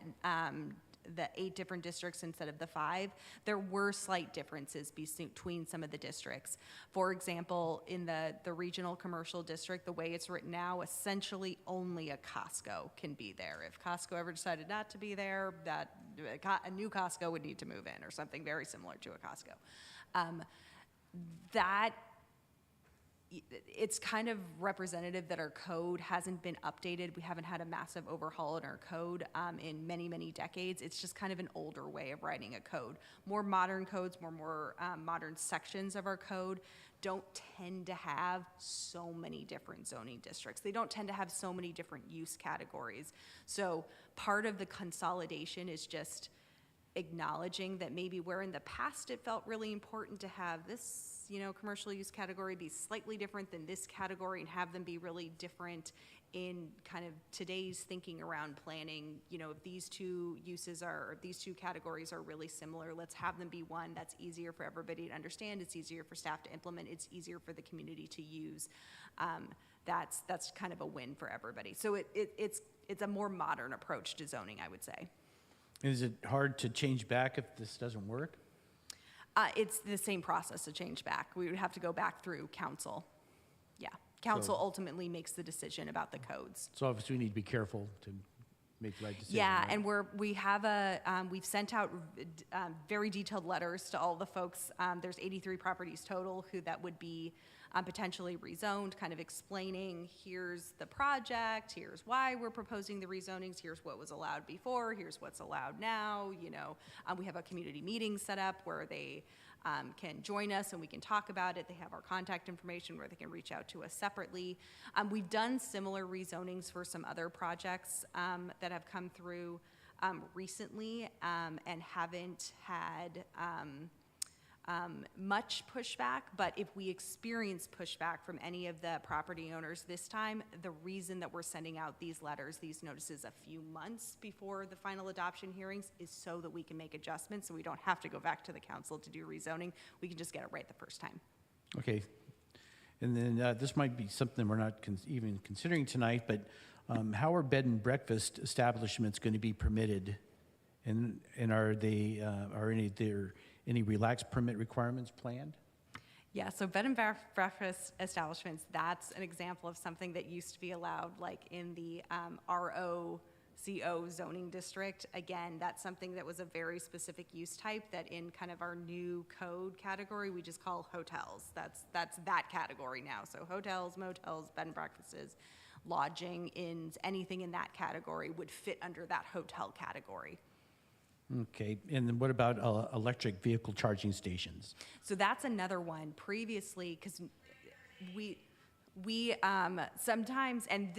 the 8 different districts instead of the 5, there were slight differences between some of the districts. For example, in the regional commercial district, the way it's written now, essentially only a Costco can be there. If Costco ever decided not to be there, a new Costco would need to move in, or something very similar to a Costco. It's kind of representative that our code hasn't been updated. We haven't had a massive overhaul in our code in many, many decades. It's just kind of an older way of writing a code. More modern codes, more modern sections of our code don't tend to have so many different zoning districts. They don't tend to have so many different use categories. So part of the consolidation is just acknowledging that maybe where in the past it felt really important to have this, commercial use category be slightly different than this category and have them be really different in kind of today's thinking around planning. If these two categories are really similar, let's have them be one. That's easier for everybody to understand. It's easier for staff to implement. It's easier for the community to use. That's kind of a win for everybody. So it's a more modern approach to zoning, I would say. Is it hard to change back if this doesn't work? It's the same process to change back. We would have to go back through council. Yeah, council ultimately makes the decision about the codes. So obviously we need to be careful to make the right decision. Yeah, right? and we've sent out very detailed letters to all the folks. There's 83 properties total that would be potentially rezoned, kind of explaining, here's the project, here's why we're proposing the rezonings, here's what was allowed before, here's what's allowed now. We have a community meeting set up where they can join us and we can talk about it. They have our contact information where they can reach out to us separately. We've done similar rezonings for some other projects that have come through recently and haven't had much pushback, but if we experience pushback from any of the property owners this time, the reason that we're sending out these letters, these notices a few months before the final adoption hearings is so that we can make adjustments, so we don't have to go back to the council to do rezoning. We can just get it right the first time. Okay. And then this might be something we're not even considering tonight, but how are bed and breakfast establishments going to be permitted? And are any relaxed permit requirements planned? Yeah, so bed and breakfast establishments, that's an example of something that used to be allowed like in the ROCO zoning district. Again, that's something that was a very specific use type that in kind of our new code category, we just call hotels. That's that category now. So hotels, motels, bed and breakfasts, lodging, inns, anything in that category would fit under that hotel category. Okay, and then what about electric vehicle charging stations? So that's another one. Previously, because we sometimes, and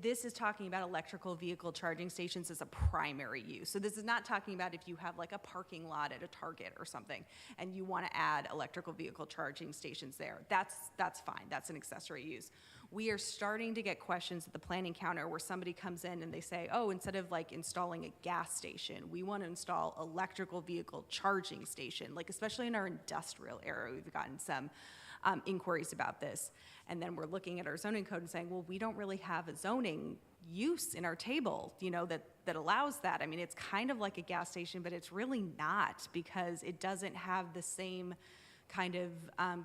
this is talking about electrical vehicle charging stations as a primary use. So this is not talking about if you have like a parking lot at a Target or something and you want to add electrical vehicle charging stations there. That's fine. That's an accessory use. We are starting to get questions at the planning counter where somebody comes in and they say, oh, instead of like installing a gas station, we want to install electrical vehicle charging station, like especially in our industrial area. We've gotten some inquiries about this. And then we're looking at our zoning code and saying, well, we don't really have a zoning use in our table, that allows that. I mean, it's kind of like a gas station, but it's really not because it doesn't have the same kind of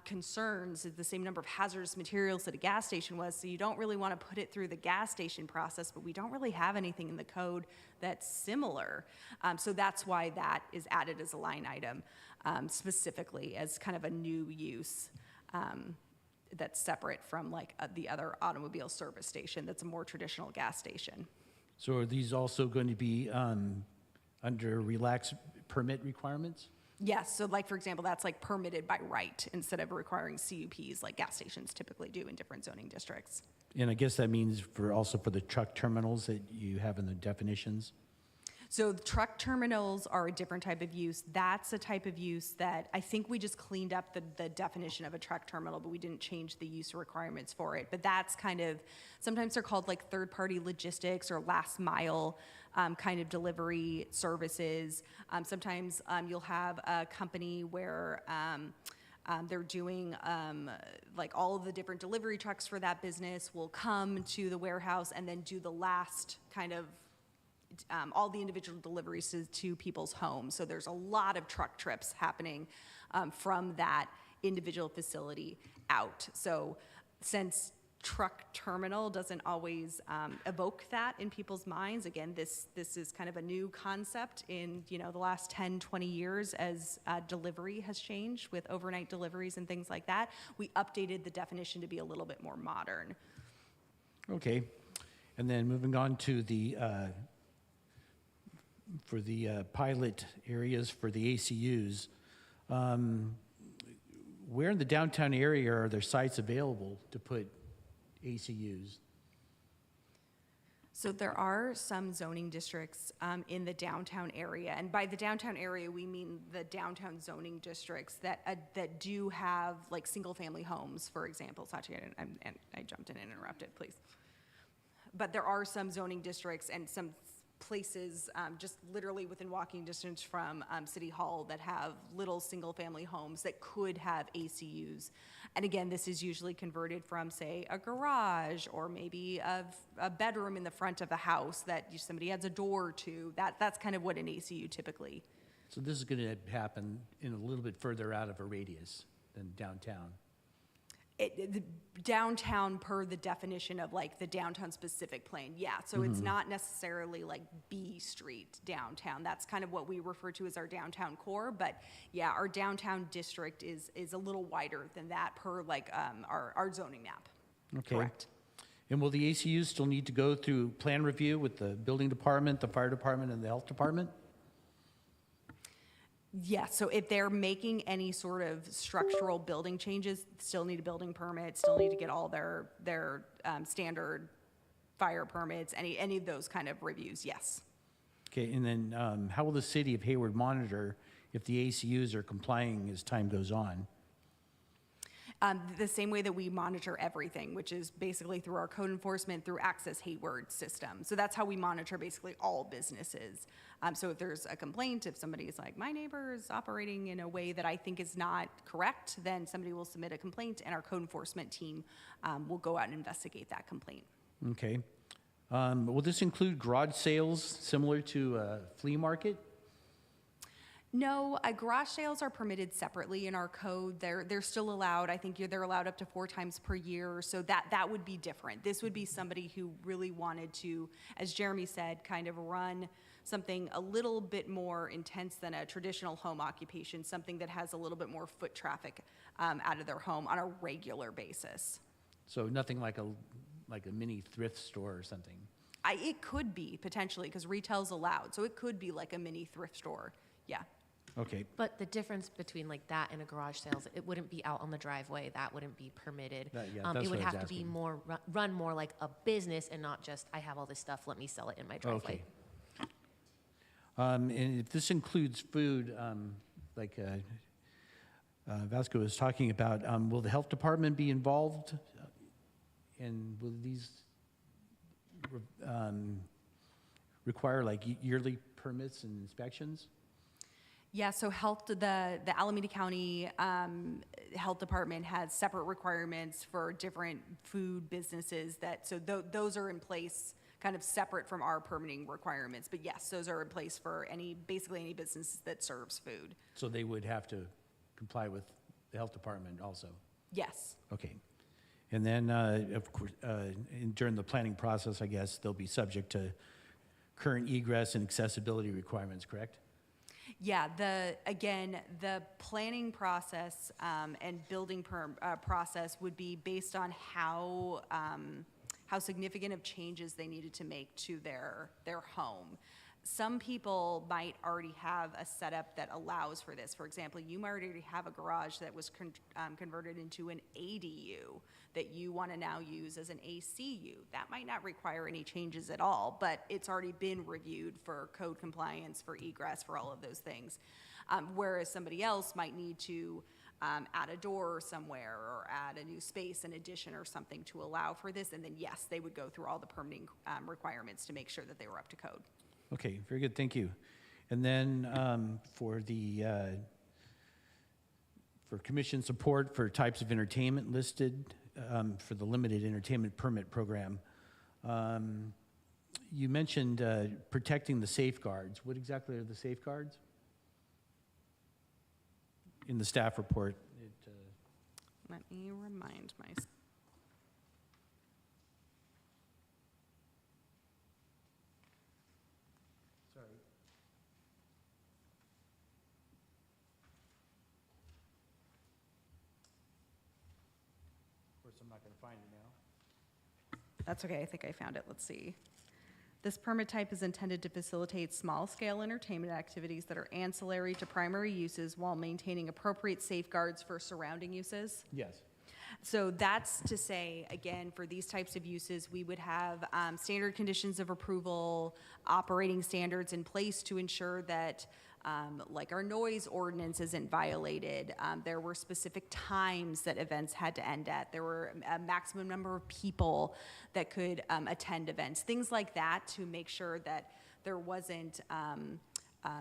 concerns, the same number of hazardous materials that a gas station was, so you don't really want to put it through the gas station process, but we don't really have anything in the code that's similar. So that's why that is added as a line item, specifically as kind of a new use that's separate from like the other automobile service station that's a more traditional gas station. So are these also going to be under relaxed permit requirements? Yes, so like for example, that's like permitted by right instead of requiring CUPs like gas stations typically do in different zoning districts. And I guess that means also for the truck terminals that you have in the definitions? So the truck terminals are a different type of use. That's a type of use that I think we just cleaned up the definition of a truck terminal, but we didn't change the use requirements for it. But that's kind of, sometimes they're called like third-party logistics or last mile kind of delivery services. Sometimes you'll have a company where they're doing like all of the different delivery trucks for that business will come to the warehouse and then do the last kind of all the individual deliveries to people's homes. So there's a lot of truck trips happening from that individual facility out. So since truck terminal doesn't always evoke that in people's minds, again, this is kind of a new concept in the last 10, 20 years as delivery has changed with overnight deliveries and things like that. We updated the definition to be a little bit more modern. Okay. And then moving on to the for the pilot areas for the ACUs, where in the downtown area are there sites available to put ACUs? So there are some zoning districts in the downtown area, and by the downtown area, we mean the downtown zoning districts that do have like single-family homes, for example. Sachi, I jumped in and interrupted, please. But there are some zoning districts and some places just literally within walking distance from City Hall that have little single-family homes that could have ACUs. And again, this is usually converted from, say, a garage or maybe a bedroom in the front of the house that somebody adds a door to. That's kind of what an ACU typically. So this is going to happen in a little bit further out of a radius than downtown. The downtown per the definition of like the downtown specific plan, yeah. So it's not necessarily like B Street downtown. That's kind of what we refer to as our downtown core. But yeah, our downtown district is a little wider than that per like our zoning map. Okay. Correct. And will the ACUs still need to go through plan review with the building department, the fire department, and the health department? Yeah, so if they're making any sort of structural building changes, still need a building permit, still need to get all their standard fire permits, any of those kind of reviews, yes. Okay, and then how will the city of Hayward monitor if the ACUs are complying as time goes on? The same way that we monitor everything, which is basically through our code enforcement, through Access Hayward system. So that's how we monitor basically all businesses. So if there's a complaint, if somebody's like, my neighbor is operating in a way that I think is not correct, then somebody will submit a complaint and our code enforcement team will go out and investigate that complaint. Okay. Will this include garage sales similar to a flea market? No, garage sales are permitted separately in our code. They're still allowed. I think they're allowed up to 4 times per year. So that would be different. This would be somebody who really wanted to, as Jeremy said, kind of run something a little bit more intense than a traditional home occupation, something that has a little bit more foot traffic out of their home on a regular basis. So nothing like a mini thrift store or something? It could be, potentially, because retail's allowed. So it could be like a mini thrift store, yeah. Okay. But the difference between like that and a garage sales, it wouldn't be out on the driveway. That wouldn't be permitted. That's It what would I was have to be asking. more run more like a business and not just I have all this stuff. Let me sell it in my driveway. Okay. And if this includes food, like Vasco was talking about, will the health department be involved? And will these require like yearly permits and inspections? Yeah, so the Alameda County Health Department has separate requirements for different food businesses so those are in place kind of separate from our permitting requirements. But yes, those are in place for basically any business that serves food. So they would have to comply with the health department also? Yes. Okay. And then, of course, during the planning process, I guess, they'll be subject to current egress and accessibility requirements, correct? Yeah, the planning process and building process would be based on how significant of changes they needed to make to their home. Some people might already have a setup that allows for this. For example, you might already have a garage that was converted into an ADU that you want to now use as an ACU. That might not require any changes at all, but it's already been reviewed for code compliance, for egress, for all of those things. Whereas somebody else might need to add a door somewhere or add a new space, an addition or something to allow for this. And then yes, they would go through all the permitting requirements to make sure that they were up to code. Okay, very good, thank you. And then for commission support for types of entertainment listed for the limited entertainment permit program, You mentioned protecting the safeguards. What exactly are the safeguards? In the staff report, Let me remind myself. sorry. Of course, I'm not going to find it now. That's okay, I think I found it. Let's see. This permit type is intended to facilitate small-scale entertainment activities that are ancillary to primary uses while maintaining appropriate safeguards for surrounding uses. Yes. So that's to say, again, for these types of uses, we would have standard conditions of approval, operating standards in place to ensure that like our noise ordinance isn't violated. There were specific times that events had to end at. There were a maximum number of people that could attend events, things like that, to make sure that there wasn't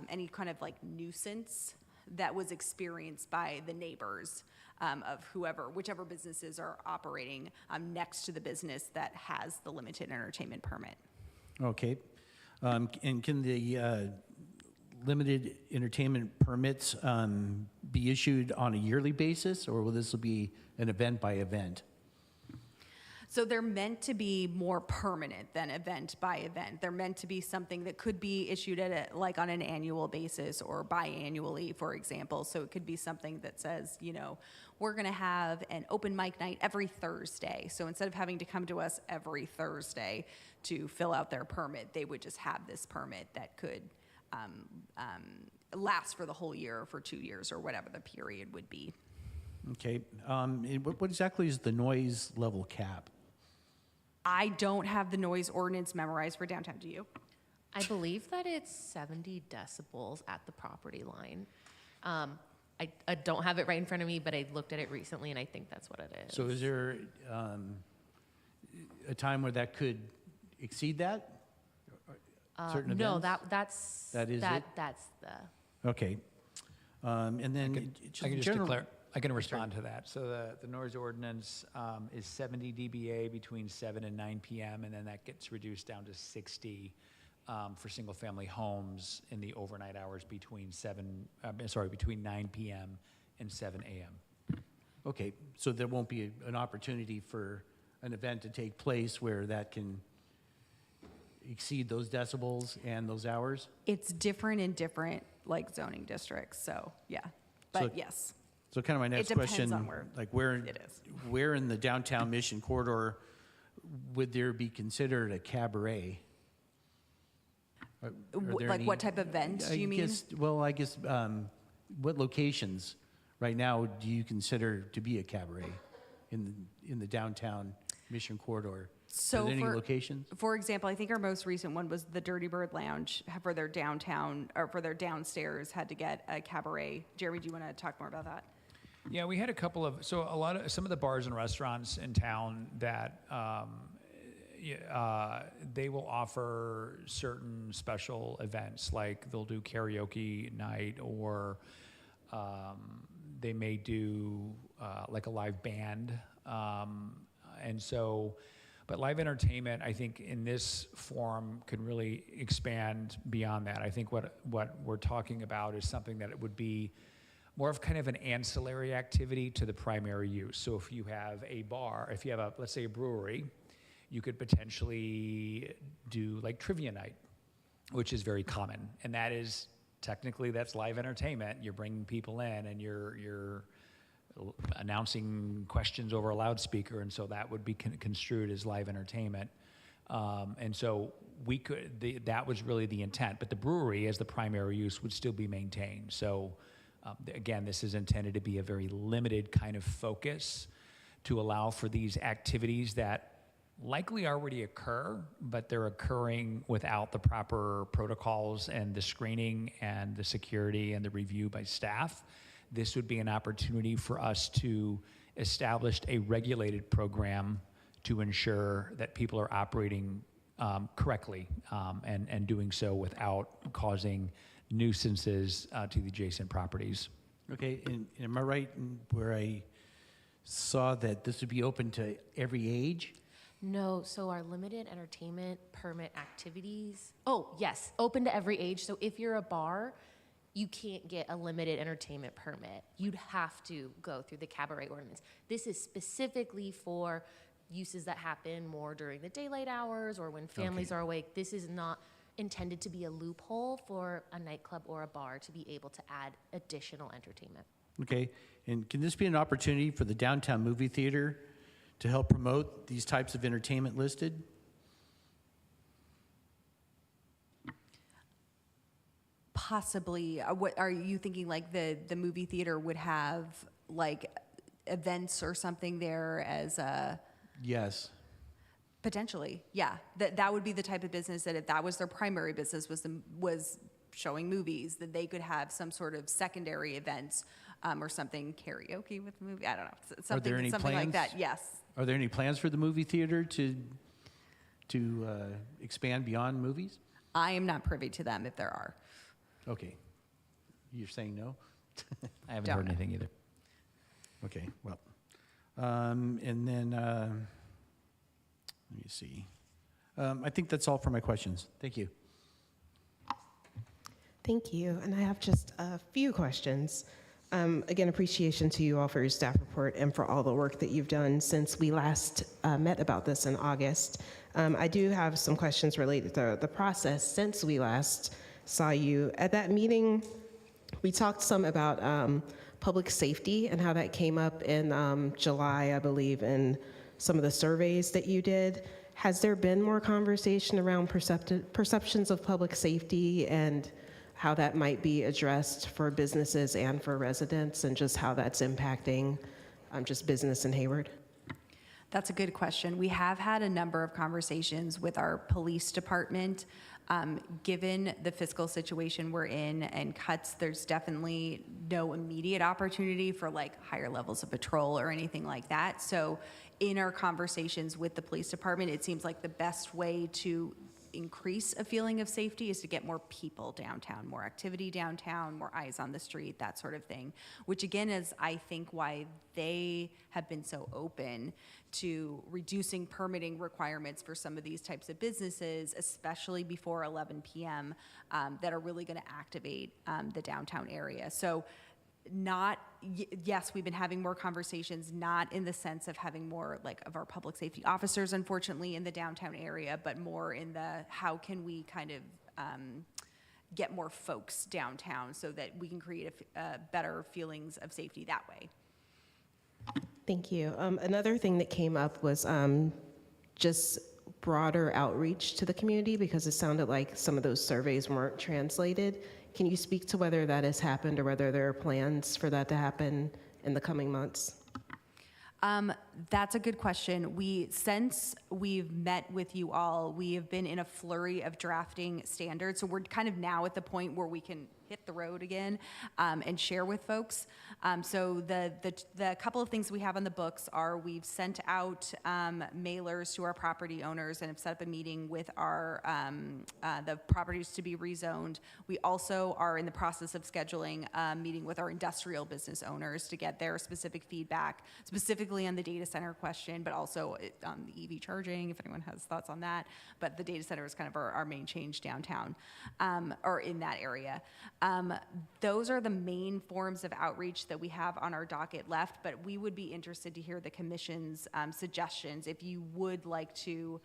any kind of like nuisance that was experienced by the neighbors of whichever businesses are operating next to the business that has the limited entertainment permit. Okay. And can the limited entertainment permits be issued on a yearly basis, or will this be an event by event? So they're meant to be more permanent than event by event. They're meant to be something that could be issued at like on an annual basis or biannually, for example. So it could be something that says, you know, we're going to have an open mic night every Thursday. So instead of having to come to us every Thursday to fill out their permit, they would just have this permit that could last for the whole year or for 2 years or whatever the period would be. Okay. And what exactly is the noise level cap? I don't have the noise ordinance memorized for downtown, do you? I believe that it's 70 decibels at the property line. I don't have it right in front of me, but I looked at it recently, and I think that's what it is. So is there a time where that could exceed that? Certain no, events? that's That is it? That's the. Okay. And then I can respond to that. So the noise ordinance is 70 dBA between 7 and 9 p.m., and then that gets reduced down to 60 for single-family homes in the overnight hours between 9 p.m. and 7 a.m. Okay, so there won't be an opportunity for an event to take place where that can exceed those decibels and those hours? It's different in different like zoning districts, so yeah, but So- yes. So kind of my next depends question, on where like where it is. where in the downtown Mission corridor would there be considered a cabaret? Are there Like any- what type of event do you mean? I guess what locations right now do you consider to be a cabaret in the downtown Mission corridor? So are there any for- locations? For example, I think our most recent one was the Dirty Bird Lounge for their downtown, or for their downstairs, had to get a cabaret. Jeremy, do you want to talk more about that? Yeah, we had a couple of, some of the bars and restaurants in town that they will offer certain special events, like they'll do karaoke night, or they may do like a live band. But live entertainment, I think in this form can really expand beyond that. I think what we're talking about is something that it would be more of kind of an ancillary activity to the primary use. So if you have a bar, if you have let's say a brewery, you could potentially do like trivia night, which is very common. And that is, technically that's live entertainment. You're bringing people in and you're announcing questions over a loudspeaker, and so that would be construed as live entertainment. And so that was really the intent, but the brewery as the primary use would still be maintained. So again, this is intended to be a very limited kind of focus to allow for these activities that likely already occur, but they're occurring without the proper protocols and the screening and the security and the review by staff. This would be an opportunity for us to establish a regulated program to ensure that people are operating correctly and doing so without causing nuisances to the adjacent properties. Okay, and am I right in where I saw that this would be open to every age? No, so our limited entertainment permit activities, oh, yes, open to every age. So if you're a bar, you can't get a limited entertainment permit. You'd have to go through the cabaret ordinance. This is specifically for uses that happen more during the daylight hours or when families are awake. This is not intended to be a loophole for a nightclub or a bar to be able to add additional entertainment. Okay, and can this be an opportunity for the downtown movie theater to help promote these types of entertainment listed? Possibly. What are you thinking? Like the movie theater would have like events or something there as a Yes. potentially? Yeah, that would be the type of business that if that was their primary business was showing movies, that they could have some sort of secondary events or something, karaoke with the movie. I don't know, something any something like plans? that. Yes. Are there any plans for the movie theater to expand beyond movies? I am not privy to them if there are. Okay. You're saying no? I haven't Don't heard know. anything either. Okay, well. And then, let me see. I think that's all for my questions. Thank you. Thank you. And I have just a few questions. Again, appreciation to you all for your staff report and for all the work that you've done since we last met about this in August. I do have some questions related to the process since we last saw you. At that meeting, we talked some about public safety and how that came up in July, I believe, in some of the surveys that you did. Has there been more conversation around perceptions of public safety and how that might be addressed for businesses and for residents, and just how that's impacting just business in Hayward? That's a good question. We have had a number of conversations with our police department. Given the fiscal situation we're in and cuts, there's definitely no immediate opportunity for like higher levels of patrol or anything like that. So in our conversations with the police department, it seems like the best way to increase a feeling of safety is to get more people downtown, more activity downtown, more eyes on the street, that sort of thing, which again is, I think, why they have been so open to reducing permitting requirements for some of these types of businesses, especially before 11 p.m., that are really going to activate the downtown area. So yes, we've been having more conversations, not in the sense of having more like of our public safety officers, unfortunately, in the downtown area, but more in the how can we kind of get more folks downtown so that we can create better feelings of safety that way. Thank you. Another thing that came up was just broader outreach to the community, because it sounded like some of those surveys weren't translated. Can you speak to whether that has happened or whether there are plans for that to happen in the coming months? That's a good question. Since we've met with you all, we have been in a flurry of drafting standards. So we're kind of now at the point where we can hit the road again and share with folks. So the couple of things we have on the books are we've sent out mailers to our property owners and have set up a meeting with our the properties to be rezoned. We also are in the process of scheduling a meeting with our industrial business owners to get their specific feedback, specifically on the data center question, but also on the EV charging, if anyone has thoughts on that. But the data center is kind of our main change downtown or in that area. Those are the main forms of outreach that we have on our docket left, but we would be interested to hear the commission's suggestions if you would like to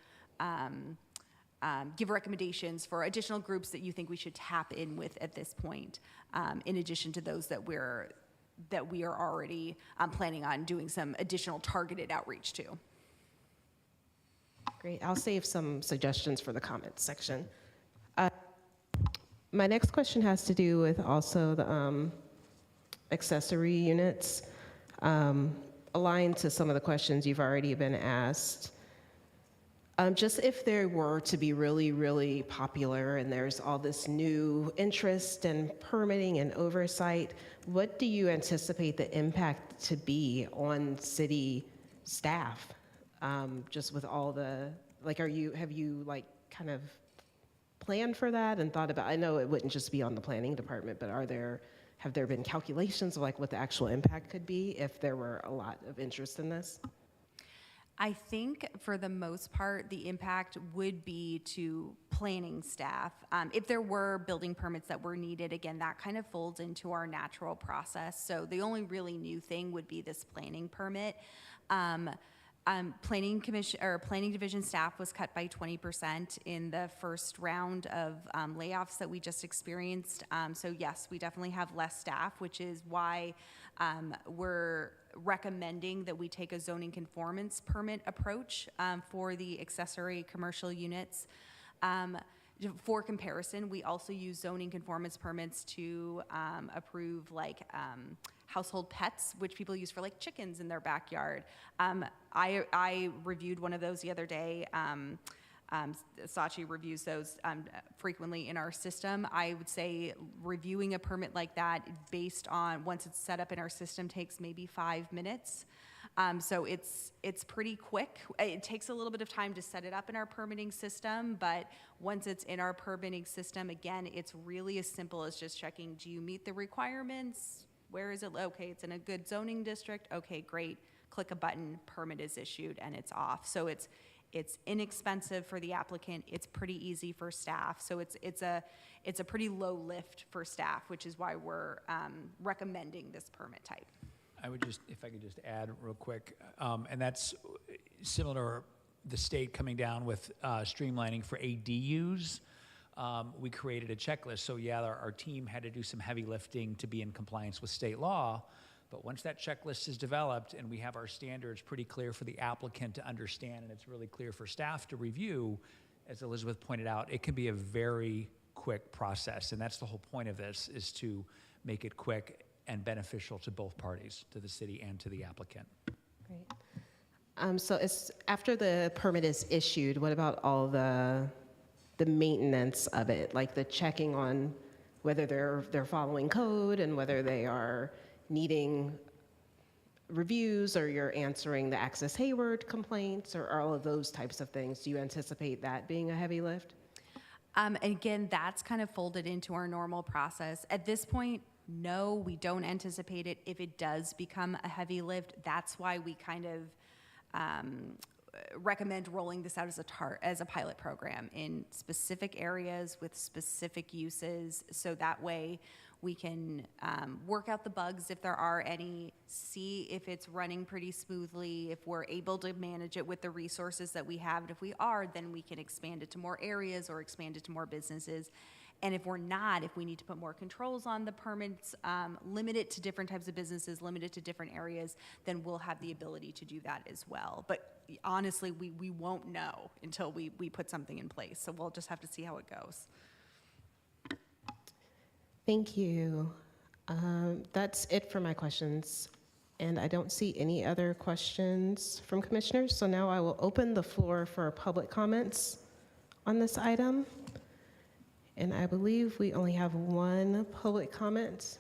give recommendations for additional groups that you think we should tap in with at this point, in addition to those that we are already planning on doing some additional targeted outreach to. Great. I'll save some suggestions for the comments section. My next question has to do with also the accessory units. Aligned to some of the questions you've already been asked. Just if they were to be really, really popular and there's all this new interest and permitting and oversight, what do you anticipate the impact to be on city staff? Just with all the, like, have you like kind of planned for that and thought about, I know it wouldn't just be on the planning department, but have there been calculations of like what the actual impact could be if there were a lot of interest in this? I think for the most part, the impact would be to planning staff. If there were building permits that were needed, again, that kind of folds into our natural process. So the only really new thing would be this planning permit. Planning division staff was cut by 20% in the first round of layoffs that we just experienced. So yes, we definitely have less staff, which is why we're recommending that we take a zoning conformance permit approach for the accessory commercial units. For comparison, we also use zoning conformance permits to approve like household pets, which people use for like chickens in their backyard. I reviewed one of those the other day. Sachi reviews those frequently in our system. I would say reviewing a permit like that based on once it's set up in our system takes maybe 5 minutes. So it's pretty quick. It takes a little bit of time to set it up in our permitting system, but once it's in our permitting system, again, it's really as simple as just checking, do you meet the requirements? Where is it? Okay, it's in a good zoning district. Okay, great. Click a button, permit is issued, and it's off. So it's inexpensive for the applicant. It's pretty easy for staff. So it's a pretty low lift for staff, which is why we're recommending this permit type. I would just, if I could just add real quick, and that's similar to the state coming down with streamlining for ADUs. We created a checklist. So yeah, our team had to do some heavy lifting to be in compliance with state law. But once that checklist is developed and we have our standards pretty clear for the applicant to understand, and it's really clear for staff to review, as Elizabeth pointed out, it can be a very quick process. And that's the whole point of this, is to make it quick and beneficial to both parties, to the city and to the applicant. Great. So it's, after the permit is issued, what about all the maintenance of it, like the checking on whether they're following code and whether they are needing reviews, or you're answering the Access Hayward complaints, or all of those types of things? Do you anticipate that being a heavy lift? And again, that's kind of folded into our normal process. At this point, no, we don't anticipate it. If it does become a heavy lift, that's why we kind of recommend rolling this out as a pilot program in specific areas with specific uses, so that way we can work out the bugs if there are any, see if it's running pretty smoothly, if we're able to manage it with the resources that we have, and if we are, then we can expand it to more areas or expand it to more businesses. And if we're not, if we need to put more controls on the permits, limit it to different types of businesses, limit it to different areas, then we'll have the ability to do that as well. But honestly, we won't know until we put something in place. So we'll just have to see how it goes. Thank you. That's it for my questions. And I don't see any other questions from commissioners. So now I will open the floor for public comments on this item. And I believe we only have one public comment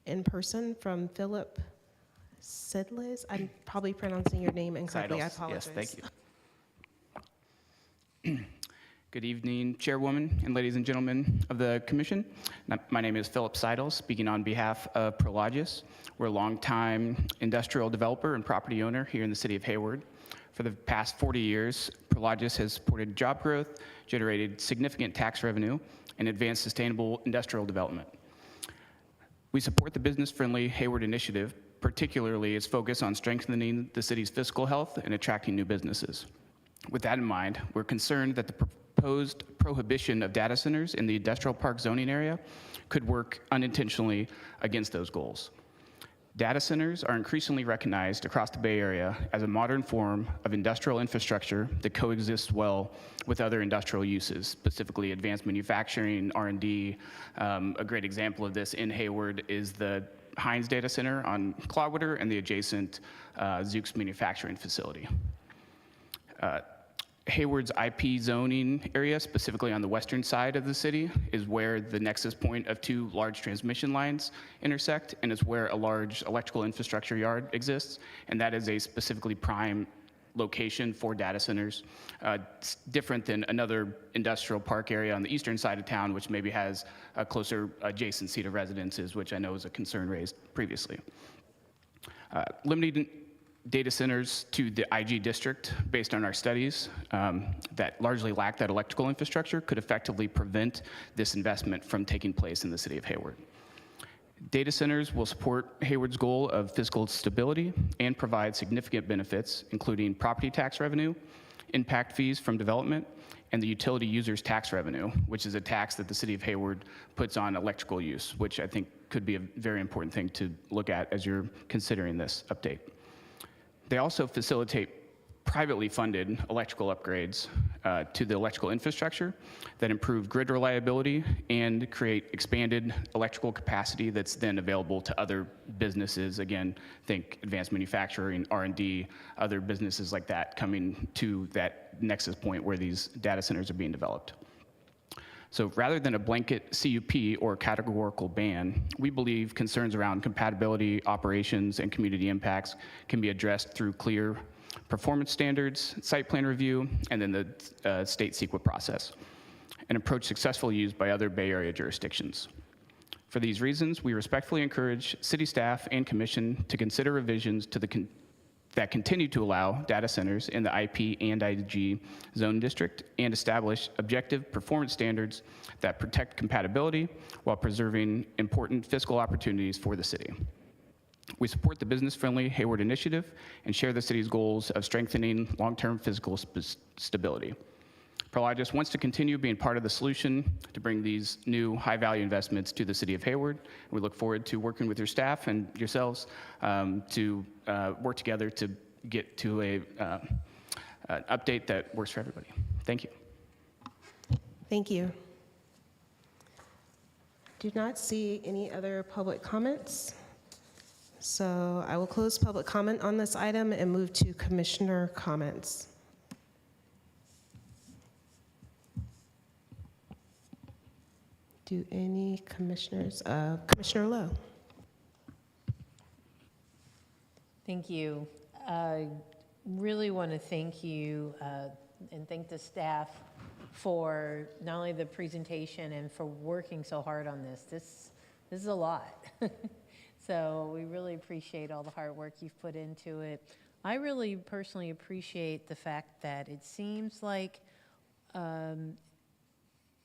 in person from Philip Sidlis. I'm probably pronouncing your name incorrectly. I apologize. Yes, thank you. Good evening, Chairwoman and ladies and gentlemen of the Commission. My name is Philip Seidel, speaking on behalf of Prologis. We're a longtime industrial developer and property owner here in the city of Hayward. For the past 40 years, Prologis has supported job growth, generated significant tax revenue, and advanced sustainable industrial development. We support the business-friendly Hayward initiative, particularly its focus on strengthening the city's fiscal health and attracting new businesses. With that in mind, we're concerned that the proposed prohibition of data centers in the industrial park zoning area could work unintentionally against those goals. Data centers are increasingly recognized across the Bay Area as a modern form of industrial infrastructure that coexists well with other industrial uses, specifically advanced manufacturing, R&D. A great example of this in Hayward is the Heinz data center on Clawwater and the adjacent Zooks manufacturing facility. Hayward's IP zoning area, specifically on the western side of the city, is where the nexus point of two large transmission lines intersect, and is where a large electrical infrastructure yard exists, and that is a specifically prime location for data centers. It's different than another industrial park area on the eastern side of town, which maybe has a closer adjacency data centers to the IG district, based on our studies, that largely lack that electrical infrastructure, could effectively prevent this investment from taking place in the city of Hayward. Data centers will support Hayward's goal of fiscal stability and provide significant benefits, including property tax revenue, impact fees from development, and the utility users tax revenue, which is a tax that the city of Hayward puts on electrical use, which I think could be a very important thing to look at as you're considering this update. They also facilitate privately funded electrical upgrades to the electrical infrastructure that improve grid reliability and create expanded electrical capacity that's then available to other businesses. Again, think advanced manufacturing, R&D, other businesses like that coming to that nexus point where these data centers are being developed. So rather than a blanket CUP or categorical ban, we believe concerns around compatibility, operations, and community impacts can be addressed through clear performance standards, site plan review, and then the state CEQA process, an approach successfully used by other Bay Area jurisdictions. For these reasons, we respectfully encourage city staff and commission to consider revisions to that continue to allow data centers in the IP and IG zone district and establish objective performance standards that protect compatibility while preserving important fiscal opportunities for the city. We support the business-friendly Hayward initiative and share the city's goals of strengthening long-term physical stability. Prologis wants to continue being part of the solution to bring these new high-value investments to the city of Hayward. We look forward to working with your staff and yourselves to work together to get to an update that works for everybody. Thank you. Thank you. Do not see any other public comments. So I will close public comment on this item and move to commissioner comments. Do any commissioners, Commissioner Lowe? Thank you. I really want to thank you and thank the staff for not only the presentation and for working so hard on this. This is a lot. So we really appreciate all the hard work you've put into it. I really personally appreciate the fact that it seems like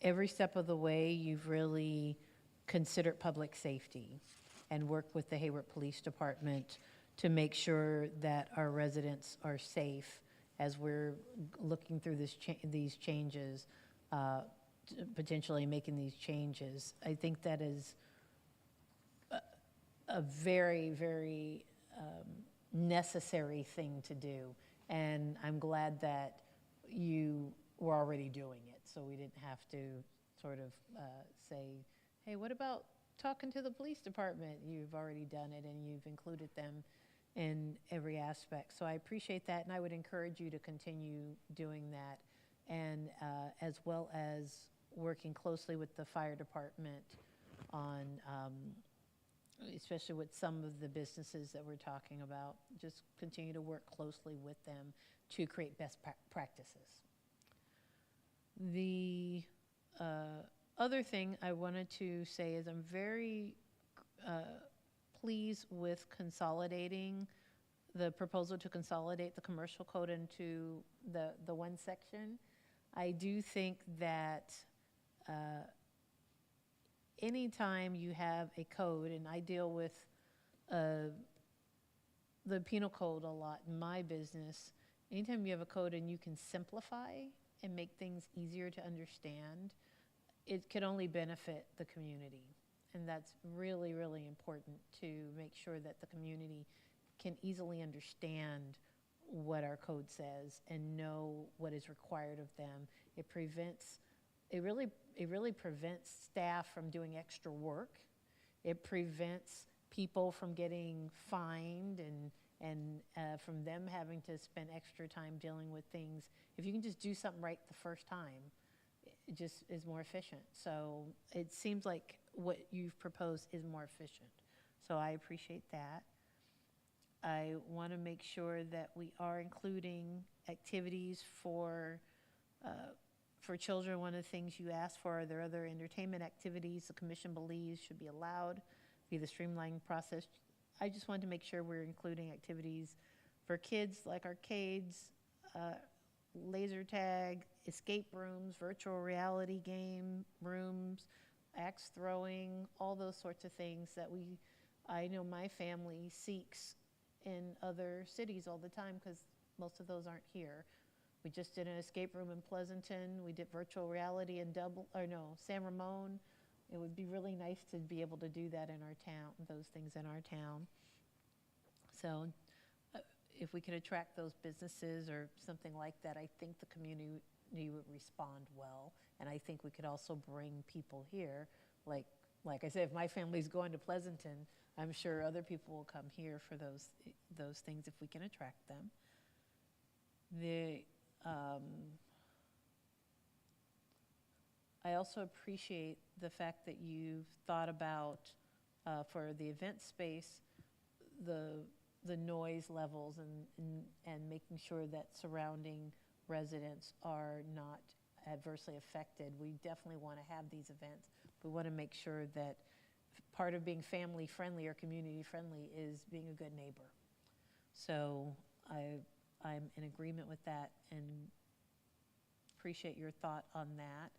every step of the way you've really considered public safety and worked with the Hayward Police Department to make sure that our residents are safe as we're looking through these changes, potentially making these changes. I think that is a very, very necessary thing to do. And I'm glad that you were already doing it, so we didn't have to sort of say, hey, what about talking to the police department? You've already done it, and you've included them in every aspect. So I appreciate that, and I would encourage you to continue doing that, and as well as working closely with the fire department on especially with some of the businesses that we're talking about, just continue to work closely with them to create best practices. The other thing I wanted to say is I'm very pleased with consolidating the proposal to consolidate the commercial code into the one section. I do think that anytime you have a code, and I deal with the penal code a lot in my business, anytime you have a code and you can simplify and make things easier to understand, it could only benefit the community. And that's really, really important to make sure that the community can easily understand what our code says and know what is required of them. It really prevents staff from doing extra work. It prevents people from getting fined and from them having to spend extra time dealing with things. If you can just do something right the first time, it just is more efficient. So it seems like what you've proposed is more efficient. So I appreciate that. I want to make sure that we are including activities for children. One of the things you asked for, are there other entertainment activities the commission believes should be allowed via the streamlining process? I just wanted to make sure we're including activities for kids, like arcades, laser tag, escape rooms, virtual reality game rooms, axe throwing, all those sorts of things that I know my family seeks in other cities all the time because most of those aren't here. We just did an escape room in Pleasanton. We did virtual reality in San Ramon. It would be really nice to be able to do that in our town, those things in our town. So if we could attract those businesses or something like that, I think the community would respond well. And I think we could also bring people here. Like I said, if my family's going to Pleasanton, I'm sure other people will come here for those things if we can attract them. I also appreciate the fact that you've thought about, for the event space, the noise levels and making sure that surrounding residents are not adversely affected. We definitely want to have these events. We want to make sure that part of being family friendly or community friendly is being a good neighbor. So I'm in agreement with that and appreciate your thought on that.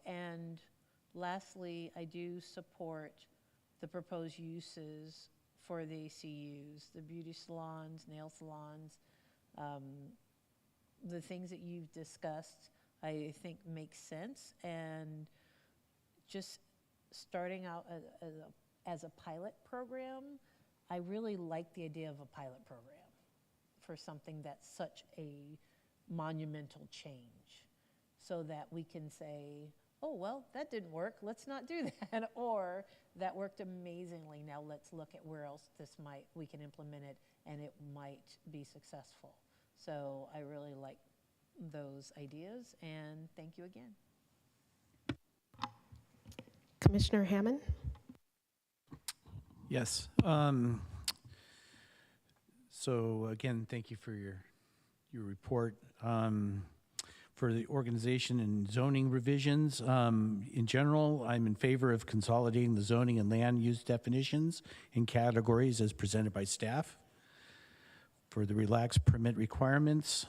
And lastly, I do support the proposed uses for the ACUs, the beauty salons, nail salons, the things that you've discussed, I think make sense. And just starting out as a pilot program, I really like the idea of a pilot program for something that's such a monumental change, so that we can say, oh, well, that didn't work, let's not do that. Or that worked amazingly, now let's look at where else we can implement it and it might be successful. So I really like those ideas, and thank you again. Commissioner Hammond? Yes. So again, thank you for your report. For the organization and zoning revisions, in general, I'm in favor of consolidating the zoning and land use definitions in categories as presented by staff. For the relaxed permit requirements,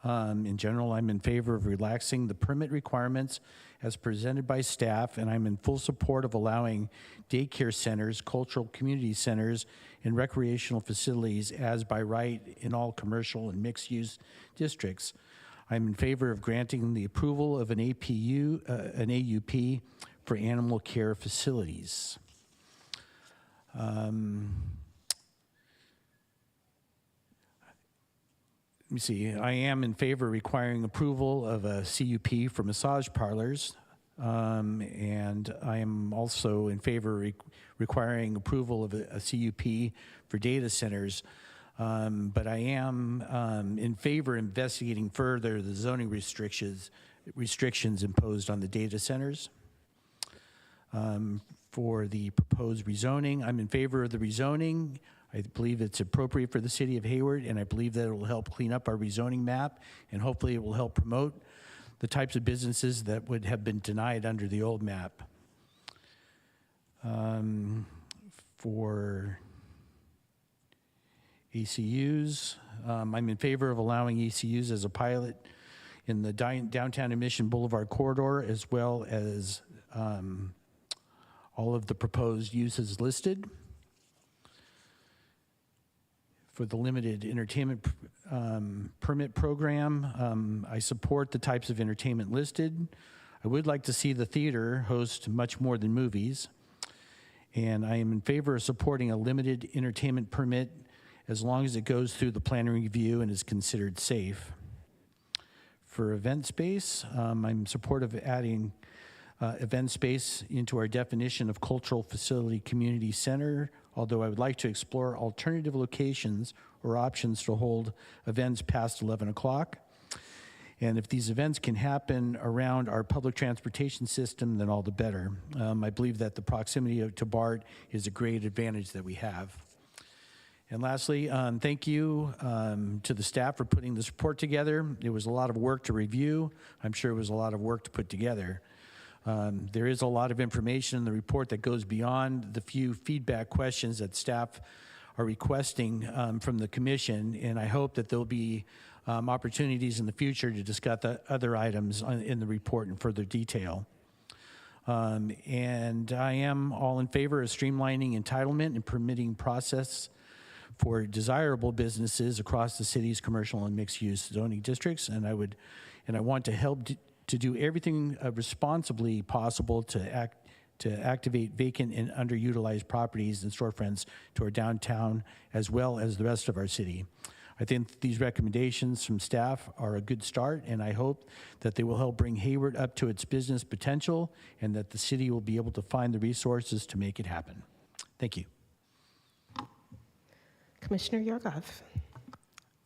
in general, I'm in favor of relaxing the permit requirements as presented by staff, and I'm in full support of allowing daycare centers, cultural community centers, and recreational facilities as by right in all commercial and mixed-use districts. I'm in favor of granting the approval of an AUP for animal care facilities. Let me see, I am in favor of requiring approval of a CUP for massage parlors, and I am also in favor of requiring approval of a CUP for data centers, but I am in favor of investigating further the zoning restrictions imposed on the data centers. For the proposed rezoning, I'm in favor of the rezoning. I believe it's appropriate for the city of Hayward, and I believe that it will help clean up our rezoning map, and hopefully it will help promote the types of businesses that would have been denied under the old map. For ECUs, I'm in favor of allowing ECUs as a pilot in the downtown and Mission Boulevard corridor, as well as all of the proposed uses listed. For the limited entertainment permit program, I support the types of entertainment listed. I would like to see the theater host much more than movies. And I am in favor of supporting a limited entertainment permit as long as it goes through the planning review and is considered safe. For event space, I'm supportive of adding event space into our definition of cultural facility community center, although I would like to explore alternative locations or options to hold events past 11 o'clock. And if these events can happen around our public transportation system, then all the better. I believe that the proximity to BART is a great advantage that we have. And lastly, thank you to the staff for putting this report together. It was a lot of work to review. I'm sure it was a lot of work to put together. There is a lot of information in the report that goes beyond the few feedback questions that staff are requesting from the commission, and I hope that there'll be opportunities in the future to discuss the other items in the report in further detail. And I am all in favor of streamlining entitlement and permitting process for desirable businesses across the city's commercial and mixed-use zoning districts, and I want to help to do everything responsibly possible to activate vacant and underutilized properties and storefronts to our downtown as well as the rest of our city. I think these recommendations from staff are a good start, and I hope that they will help bring Hayward up to its business potential and that the city will be able to find the resources to make it happen. Thank you. Commissioner Yorgov.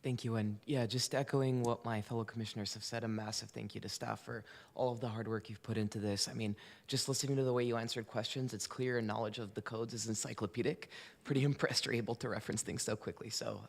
Thank you, and yeah, just echoing what my fellow commissioners have said, a massive thank you to staff for all of the hard work you've put into this. I mean, just listening to the way you answered questions, it's clear and knowledge of the codes is encyclopedic. Pretty impressed you're able to reference things so quickly. So,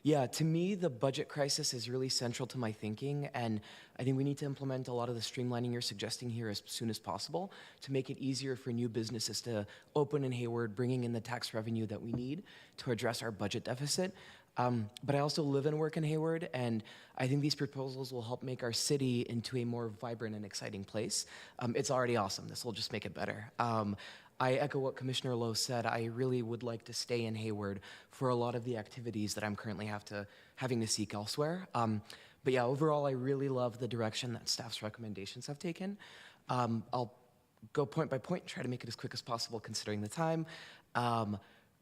yeah, to me, the budget crisis is really central to my thinking, and I think we need to implement a lot of the streamlining you're suggesting here as soon as possible to make it easier for new businesses to open in Hayward, bringing in the tax revenue that we need to address our budget deficit. But I also live and work in Hayward, and I think these proposals will help make our city into a more vibrant and exciting place. It's already awesome. This will just make it better. I echo what Commissioner Lowe said. I really would like to stay in Hayward for a lot of the activities that I'm currently having to seek elsewhere. But yeah, overall, I really love the direction that staff's recommendations have taken. I'll go point by point and try to make it as quick as possible considering the time.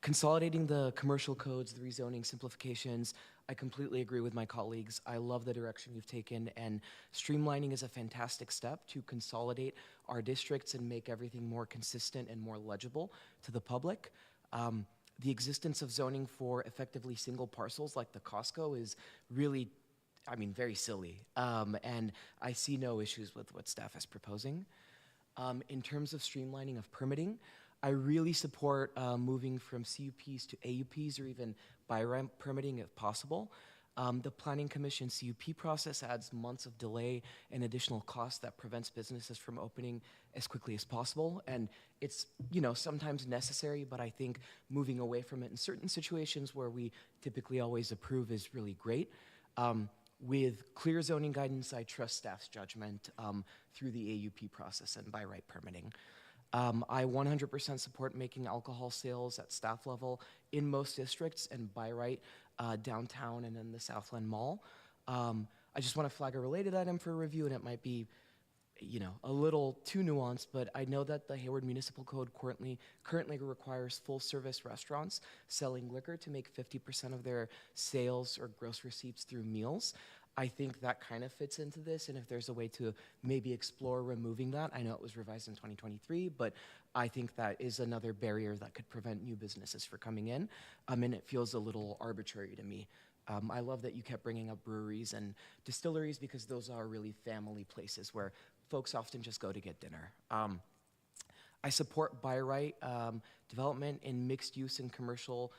Consolidating the commercial codes, the rezoning simplifications, I completely agree with my colleagues. I love the direction you've taken, and streamlining is a fantastic step to consolidate our districts and make everything more consistent and more legible to the public. The existence of zoning for effectively single parcels like the Costco is really, I mean, very silly. And I see no issues with what staff is proposing. In terms of streamlining of permitting, I really support moving from CUPs to AUPs or even by right permitting if possible. The Planning Commission CUP process adds months of delay and additional costs that prevents businesses from opening as quickly as possible. And it's, you know, sometimes necessary, but I think moving away from it in certain situations where we typically always approve is really great. With clear zoning guidance, I trust staff's judgment through the AUP process and by right permitting. I 100% support making alcohol sales at staff level in most districts and by right downtown and in the Southland Mall. I just want to flag a related item for review, and it might be, you know, a little too nuanced, but I know that the Hayward Municipal Code currently requires full-service restaurants selling liquor to make 50% of their sales or gross receipts through meals. I think that kind of fits into this, and if there's a way to maybe explore removing that, I know it was revised in 2023, but I think that is another barrier that could prevent new businesses from coming in, and it feels a little arbitrary to me. I love that you kept bringing up breweries and distilleries because those are really family places where folks often just go to get dinner. I support by right development in mixed use and commercial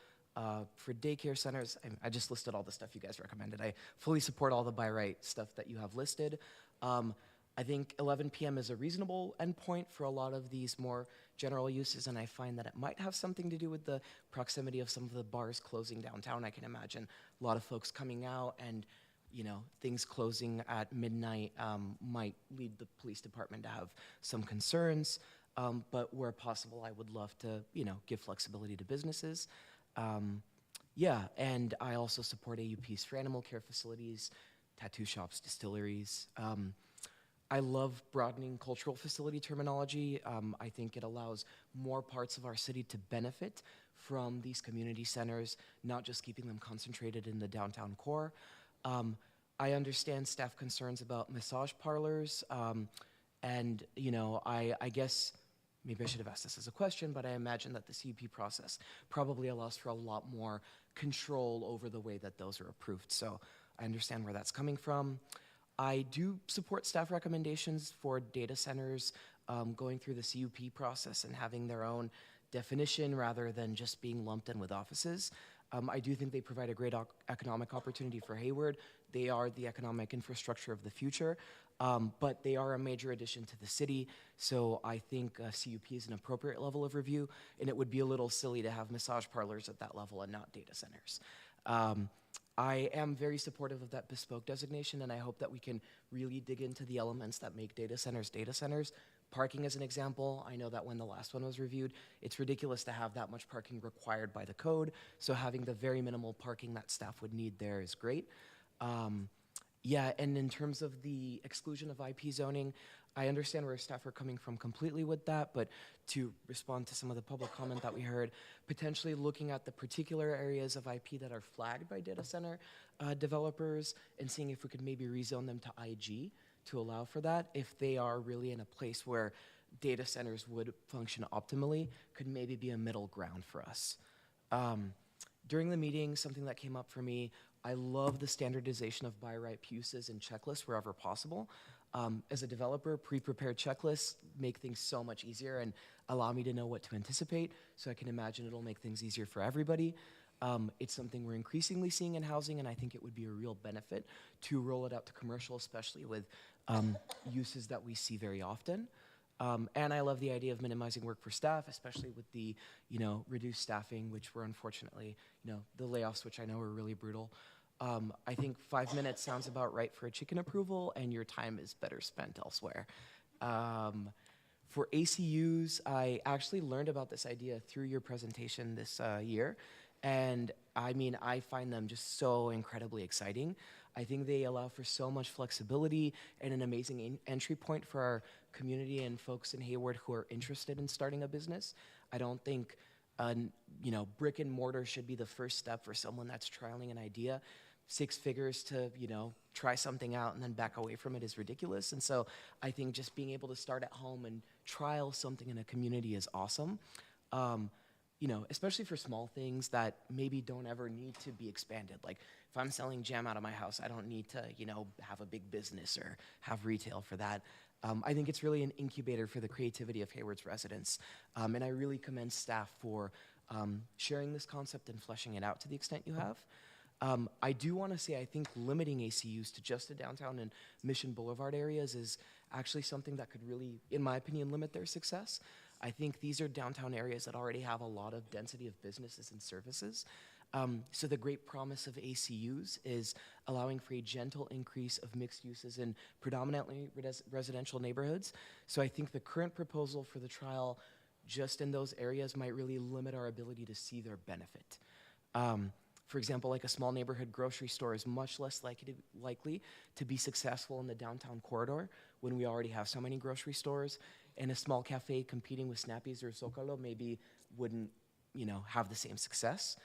for daycare centers. I just listed all the stuff you guys recommended. I fully support all the by right stuff that you have listed. I think 11 p.m. is a reasonable endpoint for a lot of these more general uses, and I find that it might have something to do with the proximity of some of the bars closing downtown. I can imagine a lot of folks coming out, and you know, things closing at midnight might lead the police department to have some concerns, but where possible, I would love to, you know, give flexibility to businesses. Yeah, and I also support AUPs for animal care facilities, tattoo shops, distilleries. I love broadening cultural facility terminology. I think it allows more parts of our city to benefit from these community centers, not just keeping them concentrated in the downtown core. I understand staff concerns about massage parlors, and you know, I guess maybe I should have asked this as a question, but I imagine that the CUP process probably allows for a lot more control over the way that those are approved. So I understand where that's coming from. I do support staff recommendations for data centers going through the CUP process and having their own definition rather than just being lumped in with offices. I do think they provide a great economic opportunity for Hayward. They are the economic infrastructure of the future. But they are a major addition to the city, so I think CUP is an appropriate level of review, and it would be a little silly to have massage parlors at that level and not data centers. I am very supportive of that bespoke designation, and I hope that we can really dig into the elements that make data centers data centers. Parking as an example, I know that when the last one was reviewed, it's ridiculous to have that much parking required by the code, so having the very minimal parking that staff would need there is great. Yeah, and in terms of the exclusion of IP zoning, I understand where staff are coming from completely with that, but to respond to some of the public comment that we heard, potentially looking at the particular areas of IP that are flagged by data center developers and seeing if we could maybe rezone them to IG to allow for that, if they are really in a place where data centers would function optimally, could maybe be a middle ground for us. During the meeting, something that came up for me, I love the standardization of by right uses and checklists wherever possible. As a developer, pre-prepared checklists make things so much easier and allow me to know what to anticipate, so I can imagine it'll make things easier for everybody. It's something we're increasingly seeing in housing, and I think it would be a real benefit to roll it out to commercial, especially with uses that we see very often. And I love the idea of minimizing work for staff, especially with the, reduced staffing, which were unfortunately, the layoffs, which I know are really brutal. I think 5 minutes sounds about right for a chicken approval, and your time is better spent elsewhere. For ACUs, I actually learned about this idea through your presentation this year, and I find them just so incredibly exciting. I think they allow for so much flexibility and an amazing entry point for our community and folks in Hayward who are interested in starting a business. I don't think, brick and mortar should be the first step for someone that's trialing an idea. 6 figures to, try something out and then back away from it is ridiculous. And so I think just being able to start at home and trial something in a community is awesome. Especially for small things that maybe don't ever need to be expanded. Like if I'm selling jam out of my house, I don't need to, have a big business or have retail for that. I think it's really an incubator for the creativity of Hayward's residents. And I really commend staff for sharing this concept and fleshing it out to the extent you have. I do want to say I think limiting ACUs to just the downtown and Mission Boulevard areas is actually something that could really, in my opinion, limit their success. I think these are downtown areas that already have a lot of density of businesses and services. So the great promise of ACUs is allowing for a gentle increase of mixed uses in predominantly residential neighborhoods. So I think the current proposal for the trial just in those areas might really limit our ability to see their benefit. For example, like a small neighborhood grocery store is much less likely to be successful in the downtown corridor when we already have so many grocery stores, and a small cafe competing with Snappy's or Zocalo maybe wouldn't, have the same success.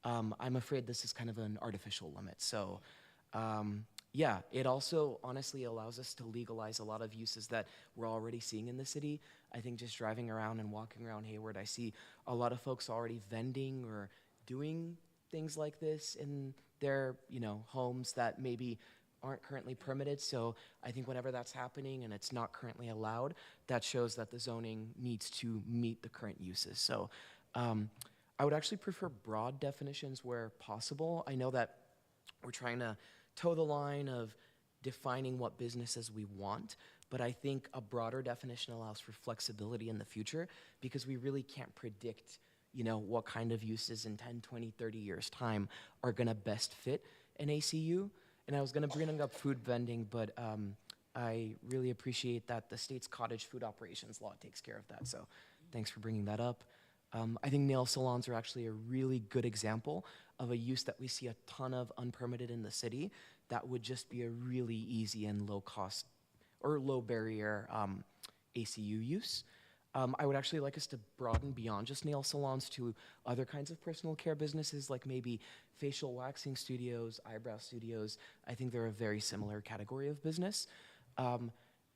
I'm afraid this is kind of an artificial limit. So, it also honestly allows us to legalize a lot of uses that we're already seeing in the city. I think just driving around and walking around Hayward, I see a lot of folks already vending or doing things like this in their, homes that maybe aren't currently permitted. So I think whenever that's happening and it's not currently allowed, that shows that the zoning needs to meet the current uses. So I would actually prefer broad definitions where possible. I know that we're trying to toe the line of defining what businesses we want, but I think a broader definition allows for flexibility in the future because we really can't predict what kind of uses in 10, 20, 30 years' time are going to best fit an ACU. And I was going to bring up food vending, but I really appreciate that the state's cottage food operations law takes care of that. So thanks for bringing that up. I think nail salons are actually a really good example of a use that we see a ton of unpermitted in the city that would just be a really easy and low cost or low barrier ACU use. I would actually like us to broaden beyond just nail salons to other kinds of personal care businesses, like maybe facial waxing studios, eyebrow studios. I think they're a very similar category of business.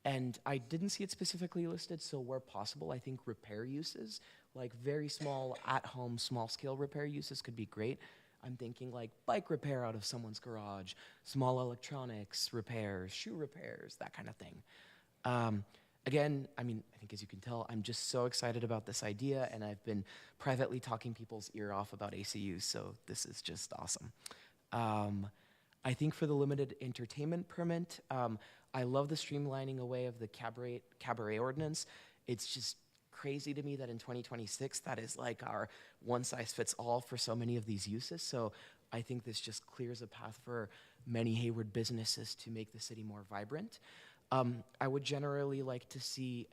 And I didn't see it specifically listed, so where possible, I think repair uses, like very small, at-home, small-scale repair uses could be great. I'm thinking like bike repair out of someone's garage, small electronics repairs, shoe repairs, that kind of thing. Again, I think as you can tell, I'm just so excited about this idea, and I've been privately talking people's ear off about ACUs, so this is just awesome. I think for the limited entertainment permit, I love the streamlining away of the cabaret ordinance. It's just crazy to me that in 2026, that is like our one size fits all for so many of these uses. So I think this just clears a path for many Hayward businesses to make the city more vibrant. I would generally like to see